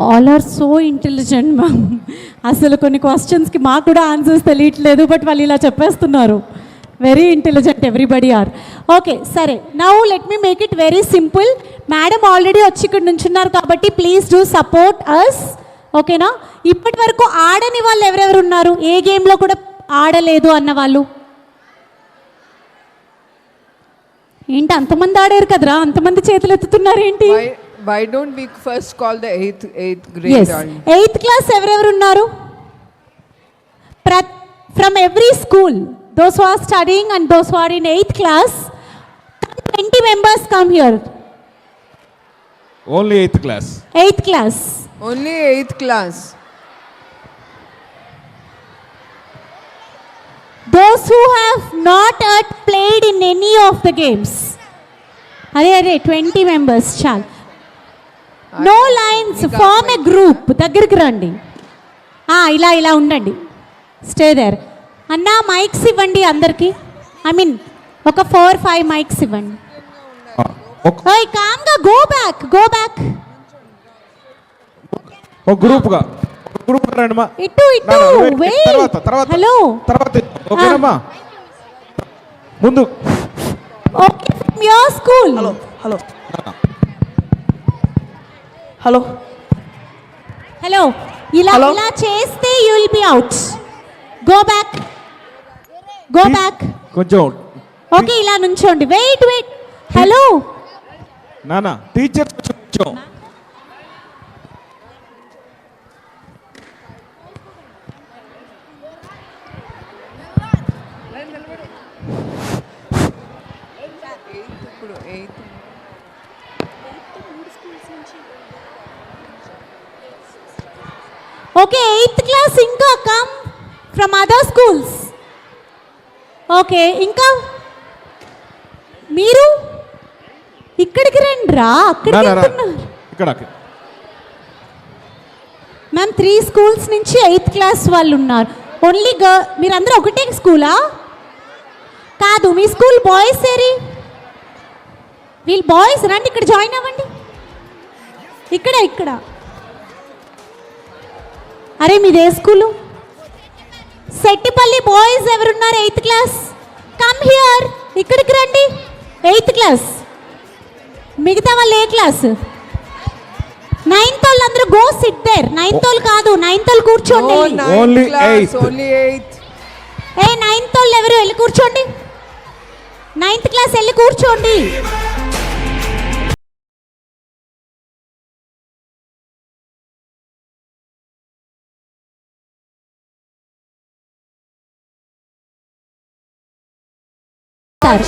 All are so intelligent ma'am. అసలు కొన్ని క్వశ్చన్స్కి మాకు కూడా answers తెలియట్లేదు, but వాళ్ళు ఇలా చెప్పేస్తున్నారు. Very intelligent everybody are. Okay సరే, now let me make it very simple. Madam already వచ్చి ఇక్కడ నుంచున్నారు కాబట్టి ప్లీజ్ డూ సపోర్ట్ అస్. ఓకేనా? ఇప్పటి వరకు ఆడని వాళ్ళు ఎవరెవరు ఉన్నారు? ఏ గేమ్లో కూడా ఆడలేదు అన్న వాళ్ళు ఏంటి? అంతమంది ఆడారు కదరా, అంతమంది చేతులు ఎత్తుతున్నారు ఏంటి? Why don't we first call the eighth grade? Yes. 8th class ఎవరెవరు ఉన్నారు? From every school, those who are studying and those who are in 8th class, 20 members come here. Only 8th class. 8th class. Only 8th class. Those who have not yet played in any of the games. అరే 20 members చాలు. No lines, form a group. దగ్గరికి రండి. ఇలా ఉండండి. Stay there. అన్న mics ఇవ్వండి అందరికి. I mean ఒక 4-5 మైక్స్ ఇవ్వండి. ఓయ్ కామ్గా గో బ్యాక్. ఒక గ్రూప్గా రండి మా. ఇటు వెయిట్. హలో తర్వాత ఓకేనమ్మా. ముందు okay from your school. Hello ఇలా చేస్తే you will be out. Go back. కొంచెం ఓకే ఇలా నుంచోండి. వెయిట్. హలో నానా టీచర్ కొంచెం ఓకే 8th class ఇంకా come from other schools. Okay ఇంకా మీరు ఇక్కడికి రండి రా. ఇక్కడ మ్యామ్ 3 schools నుంచి 8th class వాళ్ళు ఉన్నారు. ఓన్లీ మీరందరూ ఒకటే స్కూలా? కాదు, మీ స్కూల్ బాయ్స్ ఏరి? వీళ్ళు బాయ్స్ రండి ఇక్కడ జాయిన్ అవ్వండి. ఇక్కడ అరే మీదే స్కూలు? సెట్టిపల్లి బాయ్స్ ఎవరున్నారు 8th class? Come here. ఇక్కడికి రండి. 8th class. మిగతా వాళ్ళు ఏ క్లాస్? 9th వాళ్ళు అందరూ గో సిట్ దేర్. 9th వాళ్ళు కాదు, 9th వాళ్ళు కూర్చోండి. Only 8th. 9th వాళ్ళు ఎవరు వెళ్ళి కూర్చోండి. 9th class వెళ్ళి కూర్చోండి.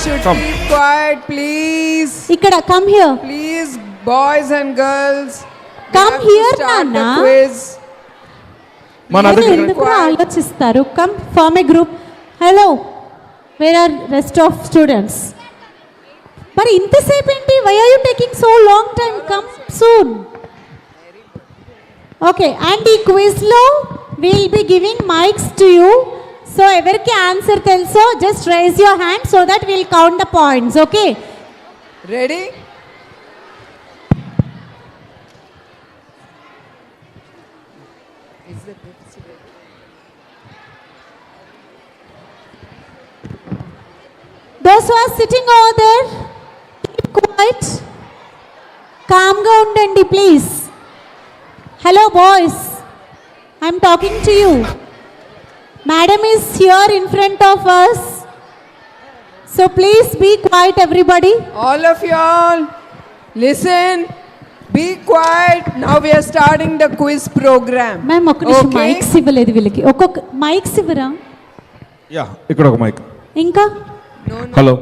Should keep quiet, please. ఇక్కడ come here. Please, boys and girls. Come here, Nana. Quiz. ఎందుకు ఆలోచిస్తారు? Come form a group. Hello, where are rest of students? మరి ఇంతసేపు ఏంటి? Why are you taking so long time? Come soon. Okay, and ఈ క్విజ్లో will be giving mics to you. So ఎవరికి answer తెలుసో just raise your hand so that will count the points. Okay, ready? Those who are sitting over there, keep quiet. Calmగా ఉండండి please. Hello boys, I'm talking to you. Madam is here in front of us. So please be quiet everybody. All of y'all, listen. Be quiet. Now we are starting the quiz program. Ma'am, ఒక నిమిషం mics ఇవ్వలేదు వీళ్ళకి. ఒక్కొక్క mics ఇవ్వరా? Yeah, ఇక్కడ ఒక mic. ఇంకా hello,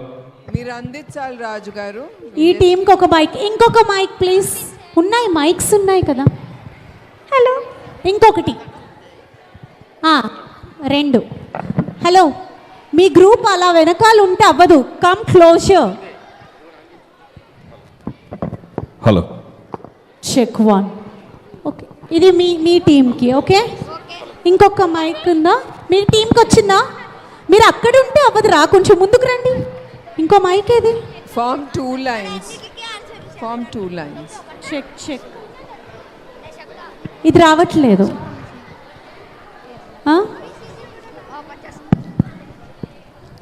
మీరు అందించాలి రాజు గారు. ఈ టీంకి ఒక మైక్. ఇంకొక మైక్ ప్లీజ్. ఉన్నాయి మైక్స్ ఉన్నాయి కదా. హలో, ఇంకొకటి. 2. హలో, మీ గ్రూప్ అలా వెనకాల ఉంటే అవ్వదు. Come closer. Hello, check 1. Okay, ఇది మీ టీంకి. ఓకే, ఇంకొక మైక్ ఉందా? మీ టీంకి వచ్చిందా? మీరు అక్కడ ఉంటే అవ్వదు రా, కొంచెం ముందుకు రండి. ఇంకో మైక్ ఏది? Form 2 lines. form 2 lines. Check ఇది రావట్లేదు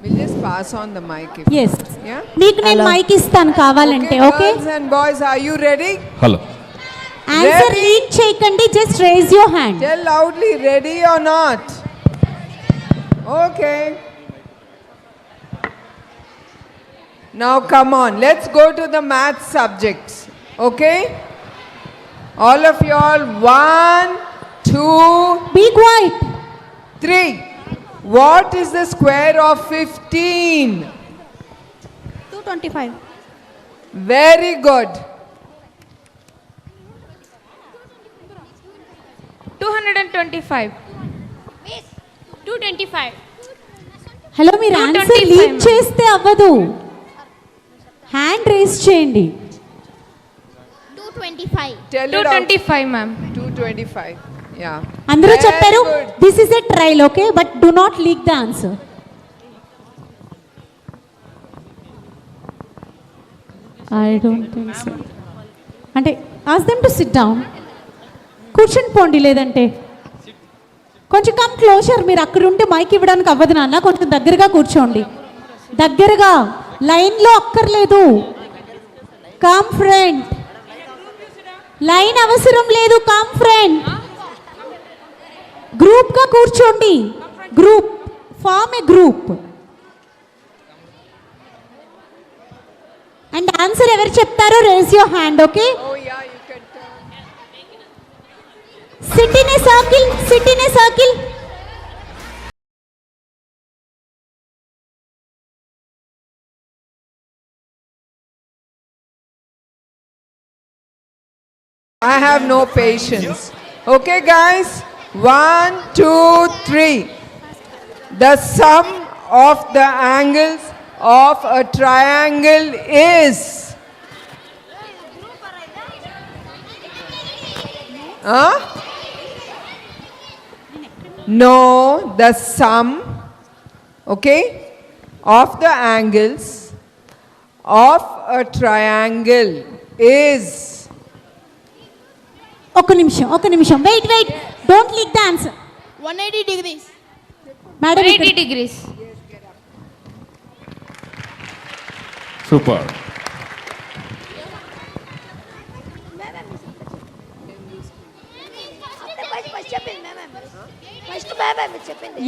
We'll just pass on the mic. If yes Yeah? నీకు నేను మైక్ ఇస్తాను కావాలంటే okay girls and boys, are you ready? Hello answer Ready? Leak చేయకండి just raise your hand Tell loudly, ready or not? Okay. Now come on, let's go to the math subjects. Okay? All of you all, 1, 2, be quiet 3. What is the square of 15? 225 Very good. 225. 225. Hello మీరు answer 225, leak ma'am. చేస్తే అవ్వదు hand race చేయండి 225. Tell it out. 225, ma'am. 225. Yeah. అందరూ Very చెప్పారు good. This is a trial okay but do not leak the answer I don't think so అంటే ask them to sit down కూర్చొని పోండి లేదంటే కొంచెం కమ్ క్లోజర్ మీరు అక్కడ ఉంటే మైక్ ఇవ్వడానికి అవ్వదు నాన్న కొంచెం దగ్గరగా కూర్చోండి దగ్గరగా లైన్లో అక్కర్లేదు కమ్ ఫ్రెండ్ లైన్ అవసరం లేదు కమ్ ఫ్రెండ్ గ్రూప్గా కూర్చోండి group form a group and answer ఎవరు చెప్తారో raise your hand okay Oh yeah, you can turn. Sit in a circle I have no patience. Okay, guys? 1, 2, 3. The sum of the angles of a triangle is. Huh? No, the sum, okay, of the angles of a triangle is. ఒక నిమిషం wait don't leak the answer 180 degrees. Madam 180 degrees. Super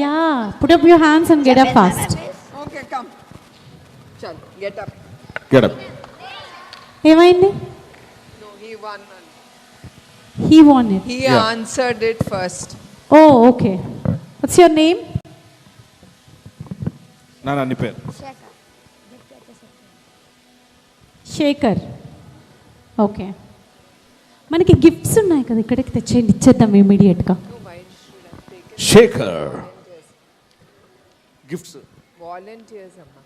yeah put up your hands and get up fast Okay, come. Chal, get up. Get up ఏమైంది No, he won. He won it He Yeah. answered it first. Oh okay what's your name నా అన్ని పేరు Shekhar okay మనకి gifts ఉన్నాయి కదా ఇక్కడికి తెచ్చేయండి ఇచ్చేద్దాం ఇమీడియట్గా శేఖర్ గిఫ్ట్స్ Volunteers, Amma.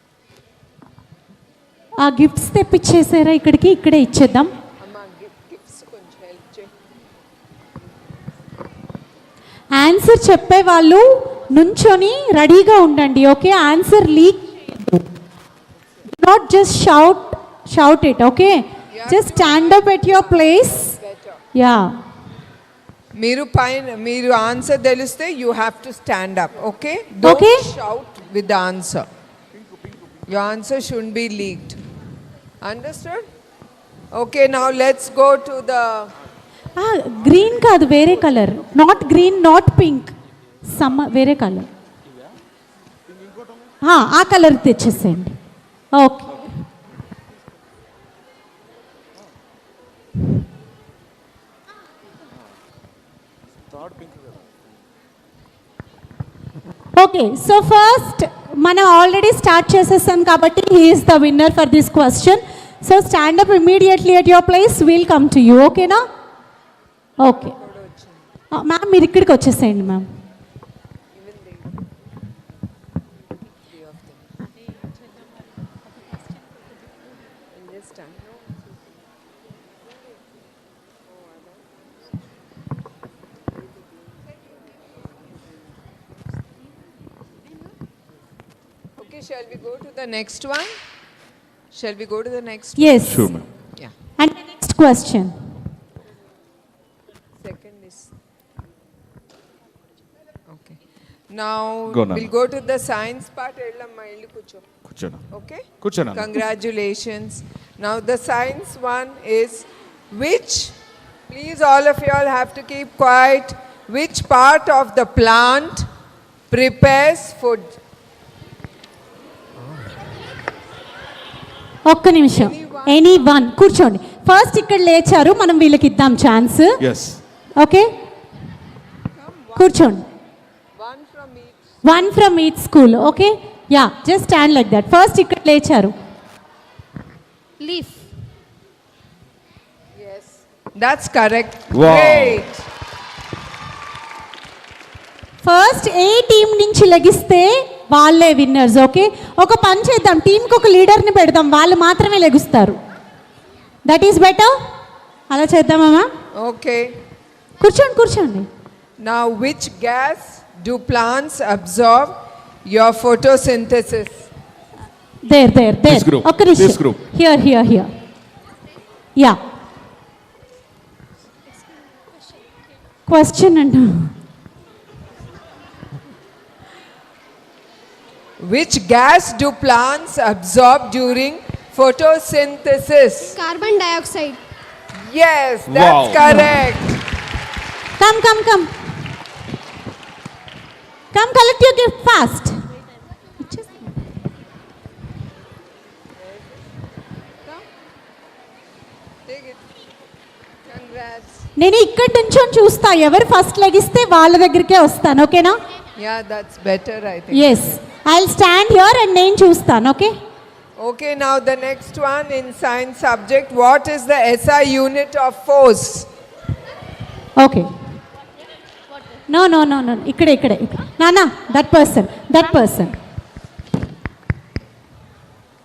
ఆ గిఫ్ట్స్ తెప్పించేసారా ఇక్కడే ఇచ్చేద్దాం Amma, gifts koncham help cheyi. Answer చెప్పే వాళ్ళు నుంచొని రెడీగా ఉండండి okay answer leak not just shout it okay just stand up at your place yeah మీరు ఆన్సర్ తెలిస్తే you have to stand up okay Okay. Shout with the answer your answer should be leaked understood okay now let's go to the green కాదు వేరే colour not green not pink వేరే colour ఆ colour తెచ్చేసేయండి okay okay so first మనం already start చేసేసాం కాబట్టి he is the winner for this question so stand up immediately at your place will come to you ఓకేనా okay ma'am మీరు ఇక్కడికి వచ్చేసేయండి ma'am Okay, shall we go to the next one? Shall we go to the next yes sure ma'am one? Yeah. And question. Second is. Okay. Now Go, Nana. we'll go to the science part. Ellamma illu kucho. కూర్చోండి Okay? కూర్చోండి అన్న. Congratulations. Now the science one is which, please all of you all have to keep quiet, which part of the plant prepares food? ఒక్క నిమిషం. Any one కూర్చోండి. First ఇక్కడ లేచారు, మనం వీళ్ళకి ఇద్దాం ఛాన్స్. ఎస్ ఓకే, కూర్చోండి. One from each. One from each school. Okay, yeah, just stand like that. First ఇక్కడ లేచారు. Leaf. Yes. That's correct. Wow. Great. First A team నుంచి లెగిస్తే వాళ్ళే విన్నర్స్. ఓకే, ఒక పని చేద్దాం, టీంకి ఒక లీడర్ని పెడదాం, వాళ్ళు మాత్రమే లెగుస్తారు. That is better. అలా చేద్దామమ్మా. Okay. కూర్చోండి కూర్చోండి. Now which gas do plants absorb your photosynthesis? There there This there. group, ఒక్క నిమిషం. this group. Here here here. Yeah, question అంట. Which gas do plants absorb during photosynthesis? Carbon dioxide. Yes, that's Wow. correct. Come, come, come. Come, collect your gift fast. Take it. Congrats. నేను ఇక్కడి నుంచొని చూస్తా, ఎవరు first లెగిస్తే వాళ్ళ దగ్గరికే వస్తాను. ఓకేనా? Yeah, that's better, I think. Yes, I will stand here and నేను చూస్తాను. Okay, Okay, now the next one in science subject. What is the SI unit of force? Okay. No no no no, ఇక్కడే ఇక్కడే. నానా, that person, that person.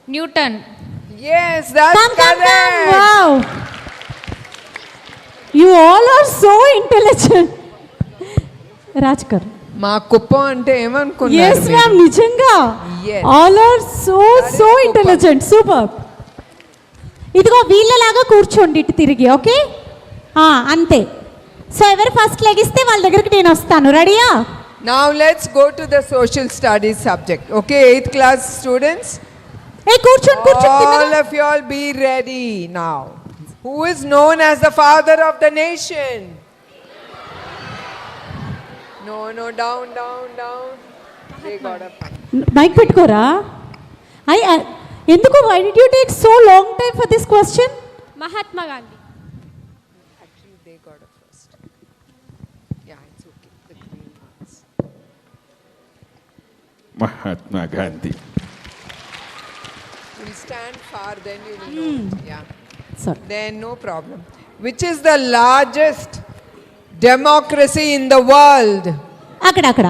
Newton. Yes, that's Come, come, come. correct. Wow. You all are so intelligent. రాజ్కర్. మా కుప్పం అంటే ఏమనుకున్నారు yes మీరు? Ma'am, నిజంగా Yes. All are so so Correct, intelligent. Super. ఇదిగో వీళ్ళలాగా కూర్చోండి ఇటు తిరిగి. ఓకే, అంతే. సో ఎవరు ఫస్ట్ లెగిస్తే వాళ్ళ దగ్గరికి నేను వస్తాను. రెడీయా? Now let's go to the social studies subject. Okay, 8th class students. ఏ కూర్చోండి కూర్చోండి. All తిన్నగా. of you all be ready now. Who is known as the father of the nation? No, no, down, down, down. They got up. Mic పెట్టుకోరా. ఎందుకు why did you take so long time for this question? Mahatma Gandhi. Actually, they got up first. Yeah, it's okay. The green ones. Mahatma Gandhi. We'll stand far, then you will know. Yeah. Sorry. Then no problem. Which is the largest democracy in the world? అక్కడ అక్కడ.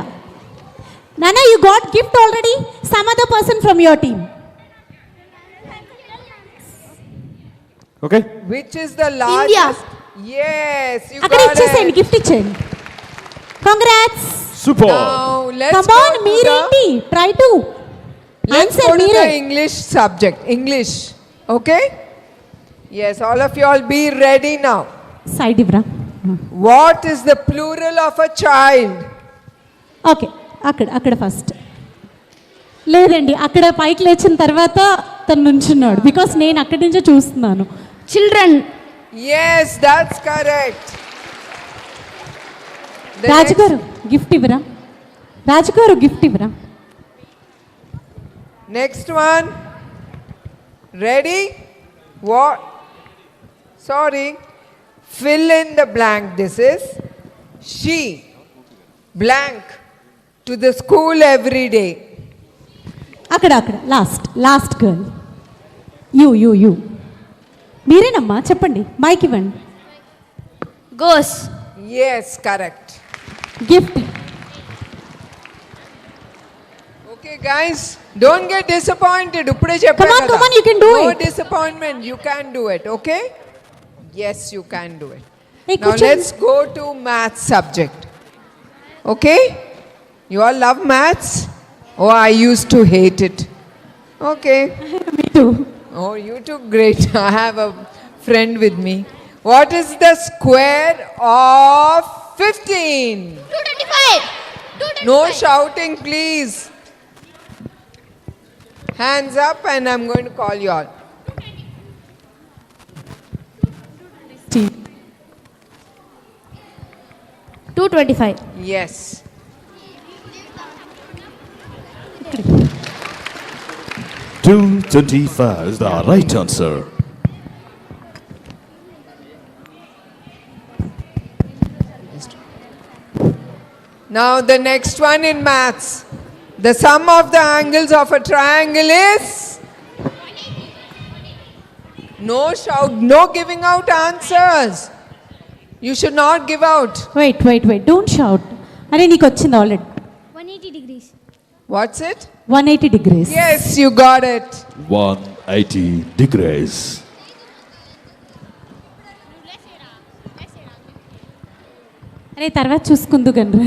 నానా, you got gift already. Some other person from your team. Okay, Which is the largest? Yes, you అక్కడ got ఇచ్చేసేయండి, it. Gift ఇచ్చేయండి. Congrats. Super. Now let's come go on, to మీరేంటి? Try to let's answer go to మీరే. the English subject. English. Okay? Yes, all of you all be ready now. Side ఇవ్వరా. What is the plural of a child? Okay, అక్కడ అక్కడ first. లేదండి, అక్కడ పైకి లేచిన తర్వాత తను నుంచున్నాడు, బికాస్ నేను అక్కడి నుంచే చూస్తున్నాను. Children. Yes, that's correct. The రాజుగారు గిఫ్ట్ ఇవ్వరా. రాజుగారు గిఫ్ట్ ఇవ్వరా. next one. Ready? What? Sorry. Fill in the blank. This is she blank to the school every day. అక్కడ అక్కడ లాస్ట్ లాస్ట్ గర్ల్. యూ మీరేనమ్మా, చెప్పండి. మైక్ ఇవ్వండి. Goes. Yes, correct. Gift. Okay, guys, don't get disappointed. Uppade Come on, come on, you can do no it. disappointment. You can do it. Okay? Yes, you can do it. Hey, Now కూర్చోండి. let's go to math subject. Okay? You all love maths? Oh, I used to hate it. Okay. Me two. Oh, you too great. I have a friend with me. What is the square of 15? 225. No shouting, please. Hands up, and I'm going to call you all. 225. Yes. $225 is the right answer. Now the next one in maths. The sum of the angles of a triangle is? No shout, no giving out answers. You should not give out. Wait don't shout. అరే నీకు వచ్చింది already 180 degrees. What's it? 180 degrees. Yes, you got it. 180 degrees. అరే తర్వాత చూసుకుందు Gandra.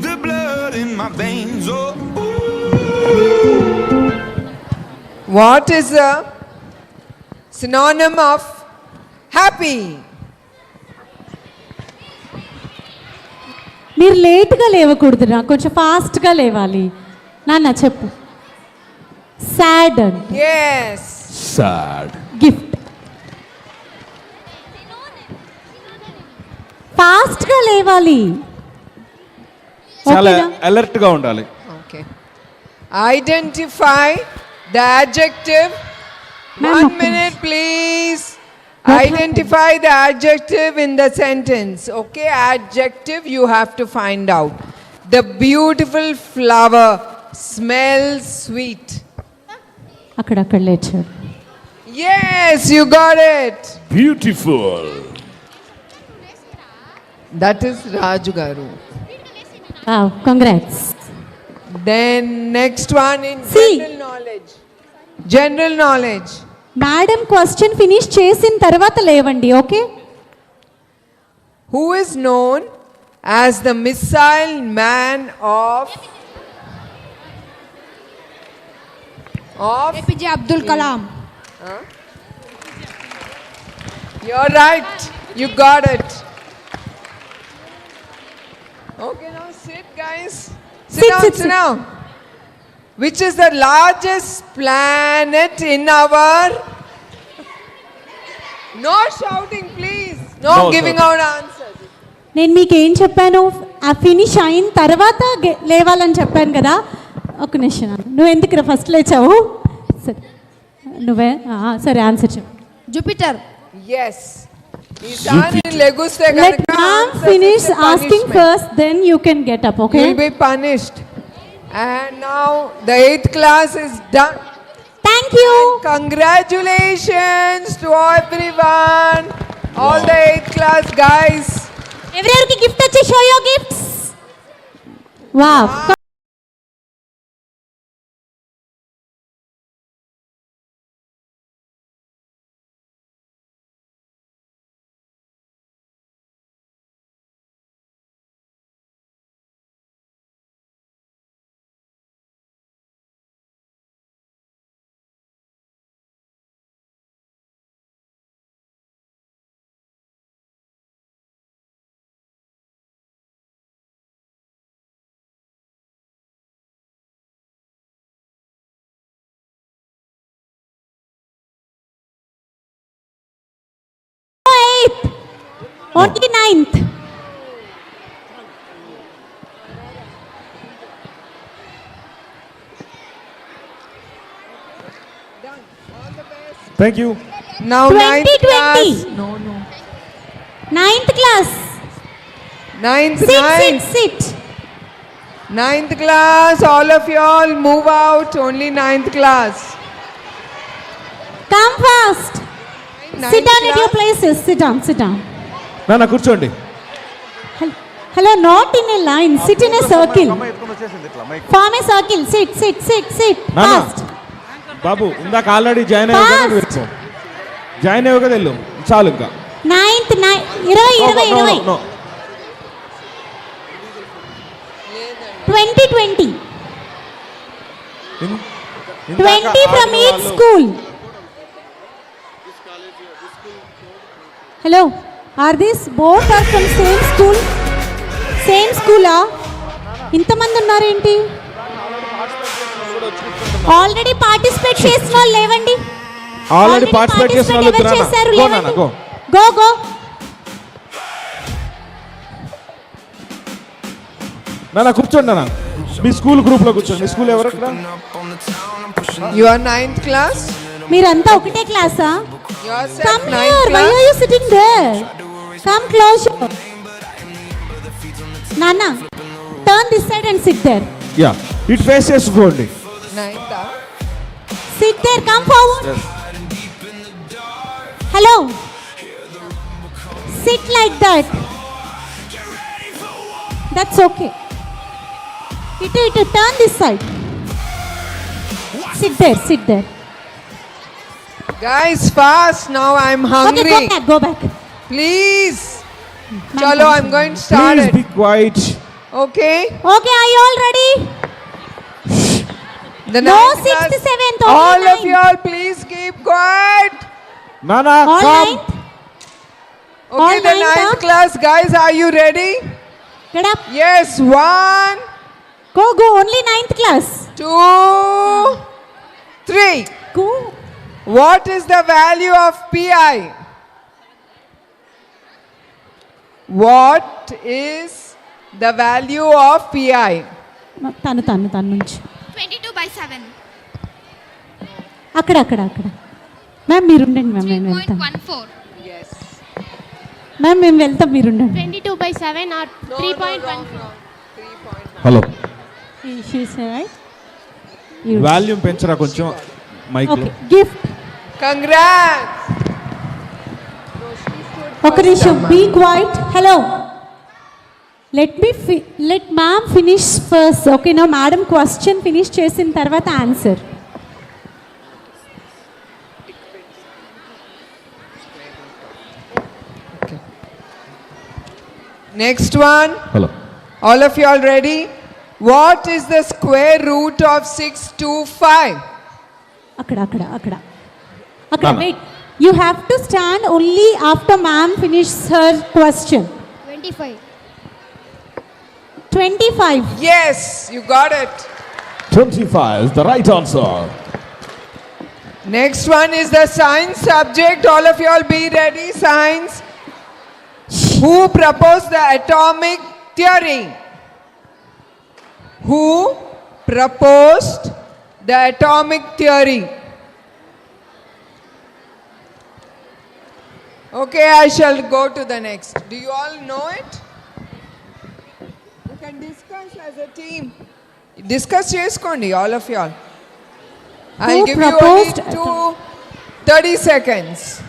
The blood in my veins, oh. What is the synonym of happy? మీరు లేట్గా లేవకూడదు, నా కొంచెం ఫాస్ట్గా లేవాలి. నాన్న చెప్పు. సాడ్ అంటే Yes. Sad. గిఫ్ట్. ఫాస్ట్గా లేవాలి. చాలా ఓకేనా? అలర్ట్గా ఉండాలి. Okay. Identify the adjective. Ma'am, 1 okay. minute, please. What Identify the adjective in the sentence. Okay, adjective you have to find out. The beautiful flower smells sweet. అక్కడక్కడ లేచాడు. Yes, you got it. Beautiful. That is Raju Garu. Congrats. Then next one in See. general knowledge. General knowledge. Madam question finish చేసిన తర్వాత లేవండి. Okay. Who is known as the missile man of APJ Abdul Kalam. You're right. You got it. Okay, now sit, guys. Sit, down, sit, sit sit. down. Which is the largest planet in our? No shouting, please. No, No giving shouting. out answers. నేను మీకు ఏం చెప్పాను, ఆ finish అయిన తర్వాత లేవాలని చెప్పాను కదా. ఒక నిమిషం, నువ్వు ఎందుకు ఫస్ట్ లేచావు? సరే నువ్వే సరే ఆన్సర్ చెప్పు. Jupiter. Yes. ఈసారి లెగుస్తే లెట్ కనుక ma'am answers finish is a asking punishment. First, then you can get up. Okay. You'll be punished. And now the 8th class is done. Thank you. Congratulations to everyone. All the 8th class guys. ఎవరెవరికి gift వచ్చి show your gifts. Wow. Only 9th. Thank you. Now 9th 2020. class. No. 9th class. 9th, Sit, 9th. sit. 9th class, all of you all move out. Only 9th class. Come fast. Ninth Sit down at your class. places. Sit down. నాన్న కూర్చోండి. Hello. Hello, not in a line. Sit in a circle. Form a circle. Sit. Nana. Fast. బాబు ఇందాక already join అయ్యో join అయ్యో కదా వెళ్ళు చాలు ఇంకా 9th 20 No. 20 from each school. Hello, are these both are from same school? Same school ah? ఇంతమంది ఉన్నారేంటి? Already participate చేసిన వాళ్ళు లేవండి. ఆల్రెడీ పార్టిసిపేట్ చేసిన వాళ్ళు చేశారు గో నాన్న లేవండి. గో గో నాన్న కూర్చోండి నాన్న మీ స్కూల్ గ్రూప్ లో కూర్చోండి మీ స్కూల్ ఎవరు అక్కడ You are 9th class? మీరంతా ఒకటే క్లాసా? Yourself Come 9th here. Why class? are you sitting there? Come closer. Nana, turn this side and sit there. Yeah it face చేసుకోండి 9th, ah? Sit there. Come forward. Hello. Sit like that. That's okay. It. Turn this side. Sit there. Guys, fast now. I'm hungry. Okay, go back. Please. Chalo, I'm going to start please it. Be quiet Okay? Okay, are you all ready? The No 9th 6th, class. 7th, All only of 9th. you all, please keep quiet. నానా All come 9th. Okay, All the 9th, 9th class, guys, are you ready? Get up. Yes, 1, Go. Only 9th class. 2, 3. Go. What is the value of PI? What is the value of PI? తను నుంచి 22/7. అక్కడ ma'am మీరు ఉండండి ma'am నేను వెళ్తాను 3.14. Yes. Ma'am మేము వెళ్తాం మీరు ఉండండి 22/7 or 3.14. హలో రైట్ వాల్యూమ్ పెంచరా కొంచెం మైక్ ఓకే గిఫ్ట్ Congrats. ఒక నిమిషం be quiet hello let ma'am finish first ఓకేనా మేడం క్వశ్చన్ ఫినిష్ చేసిన తర్వాత answer Next one. Hello All of you all ready? What is the square root of 625? అక్కడ Ma'am. Wait you have to stand only after ma'am finish her question 25. 25 Yes, you got it. 25 is the right answer. Next one is the science subject. All of you all be ready. Science. Who proposed the atomic theory? Who proposed the atomic theory? Okay, I shall go to the next. Do you all know it? You can discuss as a team. Discuss cheskondi, all of you all. I'll Who give you only proposed 30 seconds.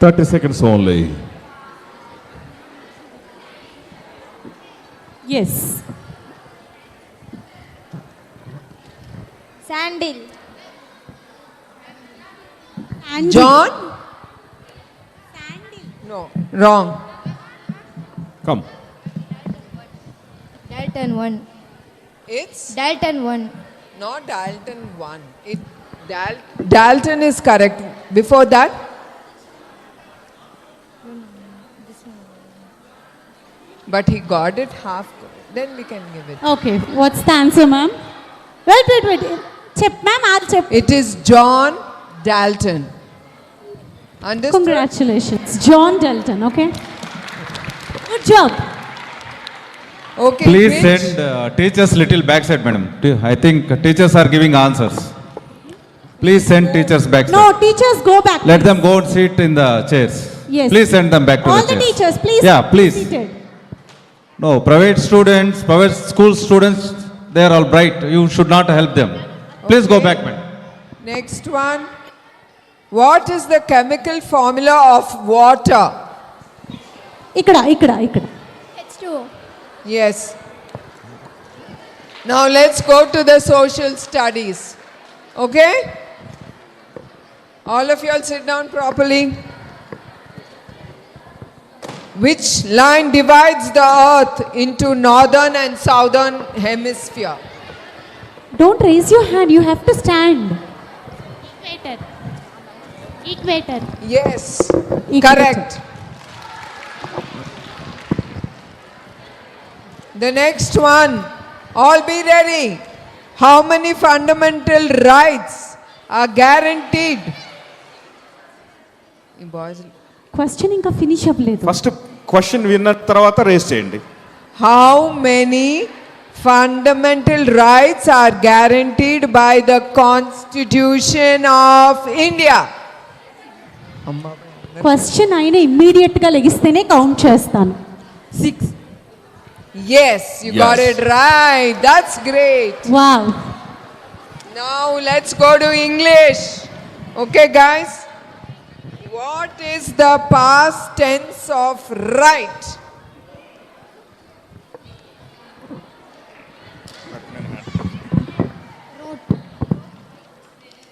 30 seconds only. ఎస్ Sandil. John? No, wrong. Come Dalton 1. It's Dalton 1. not Dalton 1. Dalton is correct. Before that? But he got it half. Then we can give it. Okay what's the answer ma'am wait చెప్ ma'am or చెప్ It is John Dalton. Understood? Congratulations John Dalton okay good job Okay. Please which- send teachers little backside, madam. I think teachers are giving answers. Please send teachers backside. No teachers go back Let them go and sit in the chairs. Yes. Please send them back to all the the chairs. Teachers please Yeah, please. No, private students, private school students, they are all bright. You should not help them. Please go Okay. back, madam. Next one. What is the chemical formula of water? ఇక్కడ 2. Yes. Now let's go to the social studies. Okay? All of you all sit down properly. Which line divides the earth into northern and southern hemisphere? Don't raise your hand, you have to stand. Equator. Equator. Yes. Equator. Correct. The next one. All be ready. How many fundamental rights are guaranteed? ఈ boys. Question ఇంకా finish అవ్వలేదు. First question విన్న తర్వాత race చేయండి. How many fundamental rights are guaranteed by the Constitution of India? Question అయినా immediate గా లెగిస్తేనే count చేస్తాను. 6. Yes, you got Yes. it right. That's great. Wow. Now let's go to English. Okay, guys? What is the past tense of right?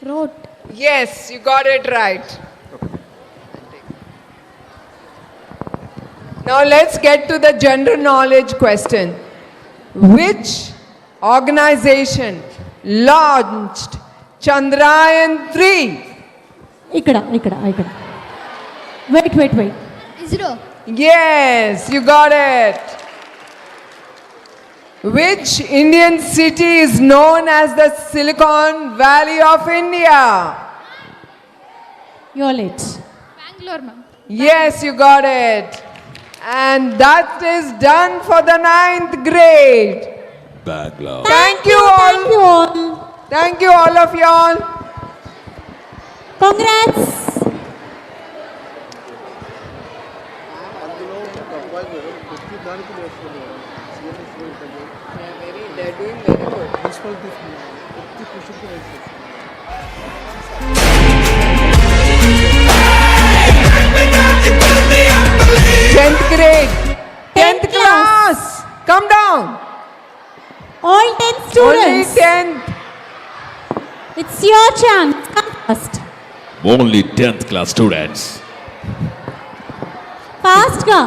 Wrote. Yes, you got it right. Now let's get to the general knowledge question. Which organization launched Chandrayaan 3? ఇక్కడ. Wait. ISRO. Yes, you got it. Which Indian city is known as the Silicon Valley of India? You're late. Bangalore, ma'am. Yes, you got it. And that is done for the 9th grade. Backlog. Thank you all. Thank you all. Thank you all of you all. Congrats. Tenth grade. 10th class. Come down. All 10 Only students. 10th. It's your chance. Come first. Only 10th class students. Fast గా.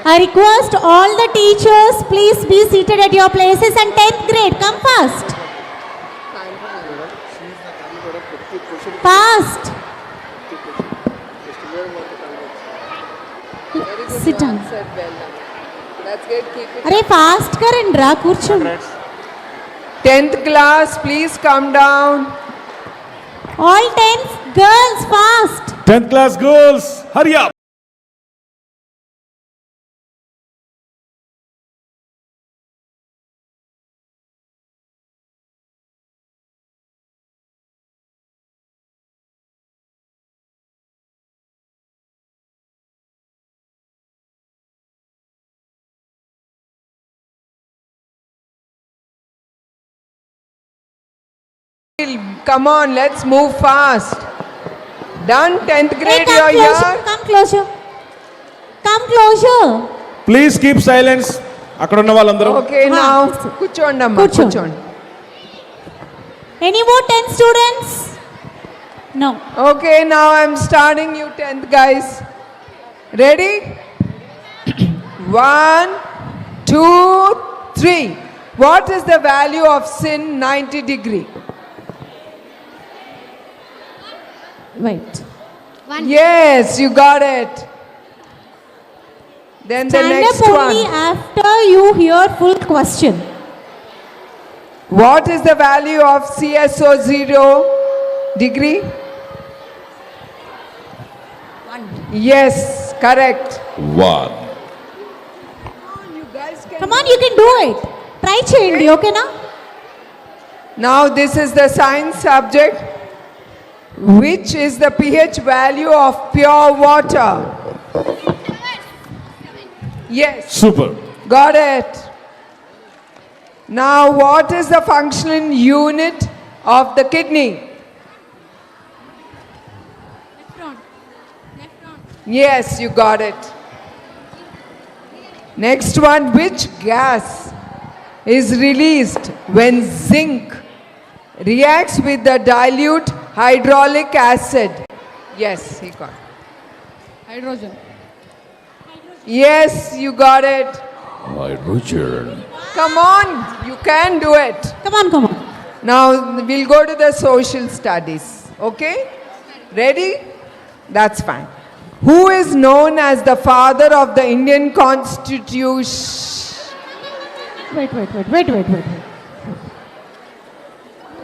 I request all the teachers, please be seated at your places, and 10th grade, come fast. Fast. Sit down. That's good. Keep it. అరే fast గా రండి రా కూర్చోండి. 10th class, please come down. All 10th girls fast. 10th class girls, hurry up. Come on, let's move fast. Done 10th Hey, grade, come you're closer. here. Come closer. Come closer. Please keep silence. అక్కడ ఉన్న వాళ్ళందరూ. Okay, Ha, now yes. కూర్చోండి అమ్మా, కూర్చో. కూర్చోండి. Any more 10 students? No. Okay, now I'm starting you 10th guys. Ready? 1, 2, 3. What is the value of sin 90 degree? Wait. 1. Yes, you got it. Then the Stand next up only one. after you hear full question. What is the value of CSO 0 degree? 1. Yes, correct. 1. You guys can. Come on, you can do it. Try చేయండి ఓకేనా? Now this is the science subject. Which is the pH value of pure water? Yes. Super. Got it. Now, what is the functional unit of the kidney? Yes, you got it. Next one, which gas is released when zinc reacts with the dilute hydraulic acid? Yes, he got it. Hydrogen. Yes, you got it. Hydrogen. Come on, you can do it. Come on. Now we'll go to the social studies. Okay? Ready? That's fine. Who is known as the father of the Indian Constitution? Wait.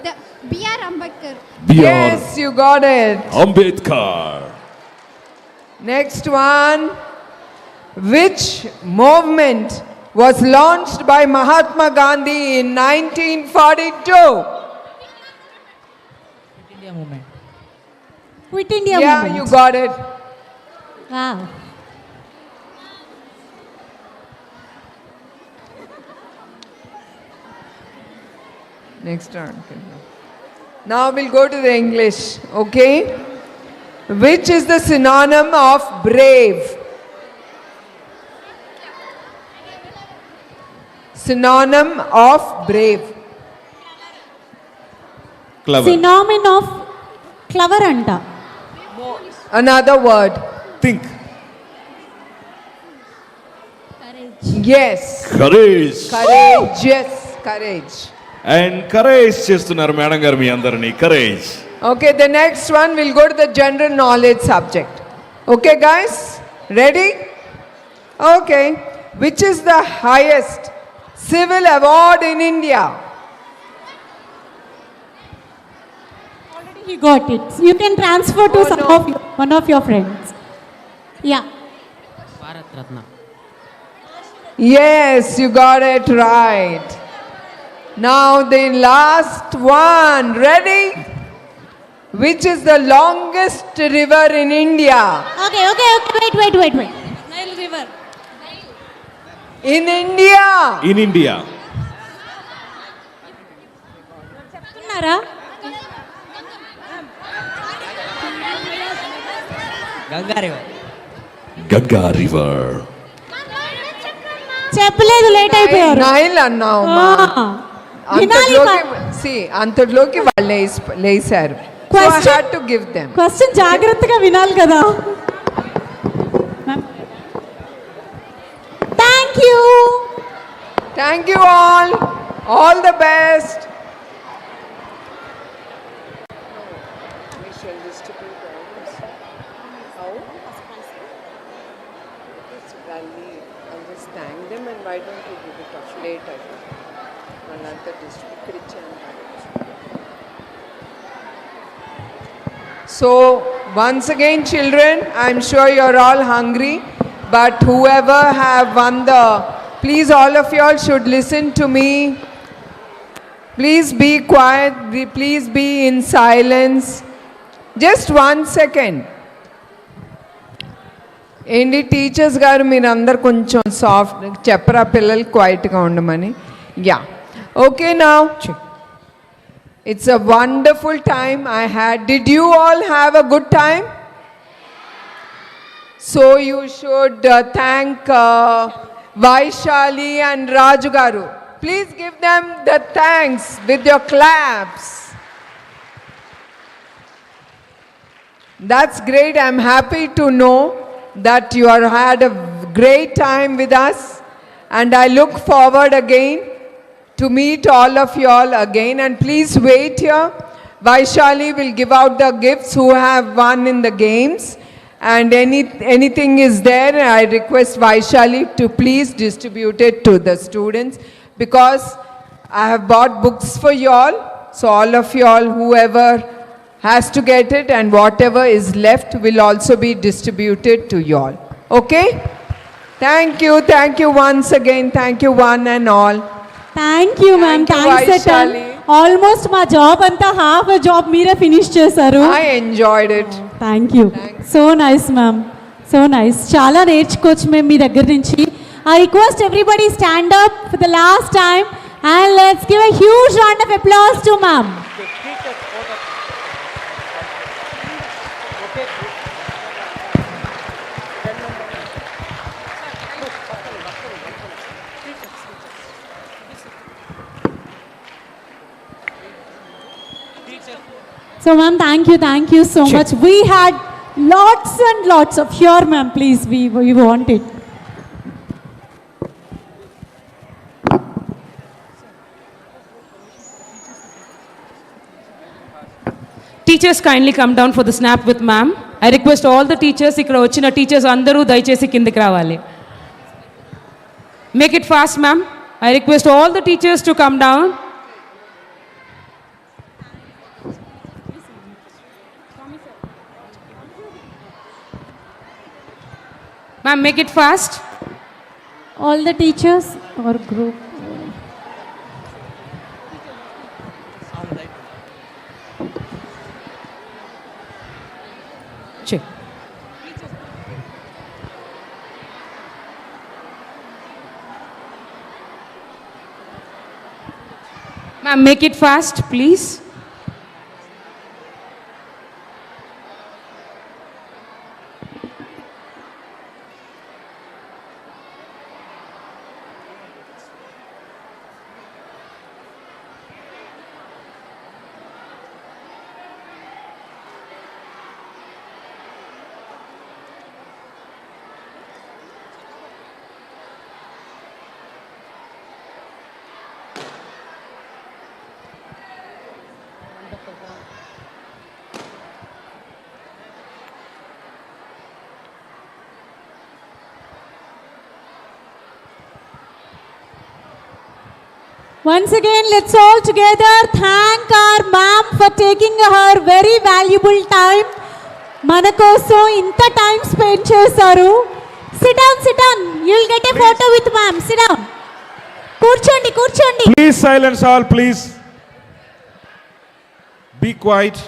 The B.R. Ambedkar. Yes, you got it. Ambedkar. Next one. Which movement was launched by Mahatma Gandhi in 1942? Quit India Yeah, movement. you got it. Wow. Next one. Now we'll go to the English, okay? Which is the synonym of brave? Synonym of brave. Clever. Synonym of clever anta. Another word. Think. Yes. Courage. Courageous. Courage. And courage చేస్తున్నారు madam గారు మీ అందరినీ courage. Okay, the next one will go to the general knowledge subject. Okay, guys? Ready? Okay. Which is the highest civil award in India? Already he got it. You can transfer to one of your friends. Yeah. Yes, you got it right. Now the last one. Ready? Which is the longest river in India? Okay. Wait. Nile River. In India. In India. చెప్తున్నారా? Ganga River. చెప్పలేదు, late అయిపోయారు. Nile అన్నావు అంతలోకి వాళ్ళు లేసారు. So I had to give them. Question జాగ్రత్తగా వినాలి కదా. Thank you. Thank you all. All the best. We shall distribute items. How? I'll just thank them and why don't you give it off later? Another distribute. So, once again, children, I'm sure you're all hungry, but whoever have won the, please all of y'all should listen to me. Please be quiet, please be in silence. Just 1 second. ఏంటి teachers గారు మీరు అందరు కొంచెం soft చెప్పరా పిల్లలు క్వైట్గా ఉండమని. Yeah okay now it's a wonderful time I had. Did you all have a good time? So you should thank Vaishali and Raju garu. Please give them the thanks with your claps. That's great. I'm happy to know that you are had a great time with us, and I look forward again to meet all of you all again. And please wait here. Vaishali will give out the gifts who have won in the games, and anything is there, I request Vaishali to please distribute it to the students, because I have bought books for you all. So all of you all, whoever has to get it, and whatever is left will also be distributed to you all. Okay? Thank you once again. Thank you one and all. Thank you ma'am. Thank you, thanks Vaishali. Almost మా job అంతా half job మీరే finish చేశారు. I enjoyed it. Thank you. So nice ma'am, so nice. చాలా నేర్చుకోవచ్చు మేము మీ దగ్గర నుంచి. I request everybody stand up for the last time and let's give a huge round of applause to ma'am. So ma'am, thank you so much. We had lots and lots of, here ma'am, please, we want it. Teachers kindly come down for the snap with ma'am. I request all the teachers, ఇక్కడ వచ్చిన teachers అందరూ దయచేసి కిందకి రావాలి. Make it fast ma'am. I request all the teachers to come down. Ma'am, make it fast. All the teachers or group. Check. Ma'am, make it fast, please. Once again, let's all together thank our ma'am for taking her very valuable time. మన కోసం ఇంత time spend చేశారు. Sit down. You'll get a photo with ma'am. Sit down. కూర్చోండి. Please silence all, please. Be quiet.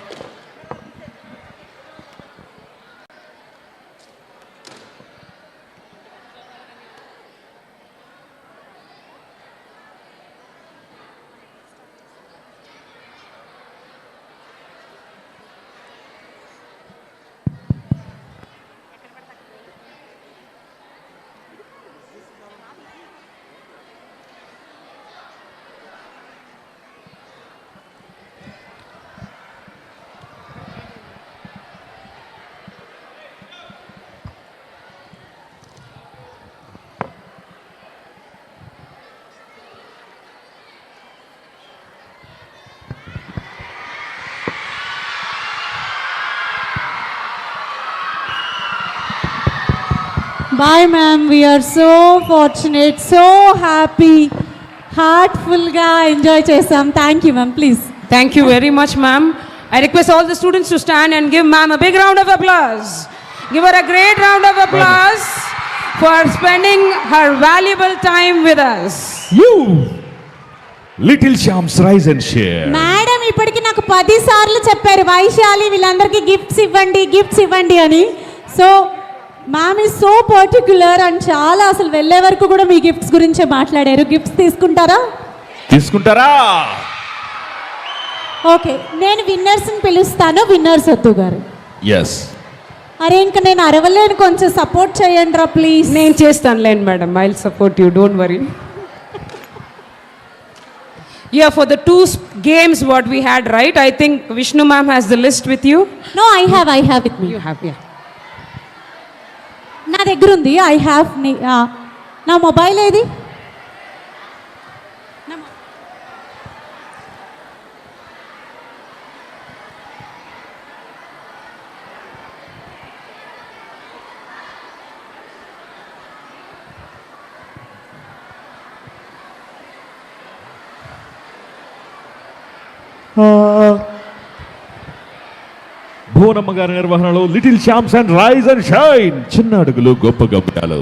Bye ma'am, we are so fortunate, so happy, heartfulగా enjoy చేసాం. Thank you ma'am, please. Thank you very much, ma'am. I request all the students to stand and give ma'am a big round of applause. Give her a great round of applause for spending her valuable time with us. You, Little Shams, rise and share. Madam ఇప్పటికి నాకు 10 సార్లు చెప్పారు వైశాలి వీళ్ళందరికీ gifts ఇవ్వండి అని. So ma'am is so particular and చాలా అసలు వెళ్ళే వరకు కూడా మీ గిఫ్ట్స్ గురించే మాట్లాడారు. గిఫ్ట్స్ తీసుకుంటారా? ఓకే, నేను విన్నర్స్ని పిలుస్తాను. విన్నర్స్ వద్దు గారు. ఎస్. అరే ఇంకా నేను అరవలేను, కొంచెం సపోర్ట్ చేయండి రా ప్లీజ్. నేను చేస్తానులేండి madam. I will support you, don't worry. Yeah, for the two games what we had, right? I think Vishnu ma'am has the list with you. No, I have with me. You have, yeah. నా దగ్గర ఉంది. I have. నా mobile ఏది? భువనమ్మ గారి నిర్వహణలో little champs and rise and shine, చిన్న అడుగులు గొప్ప గబ్బిలాలు.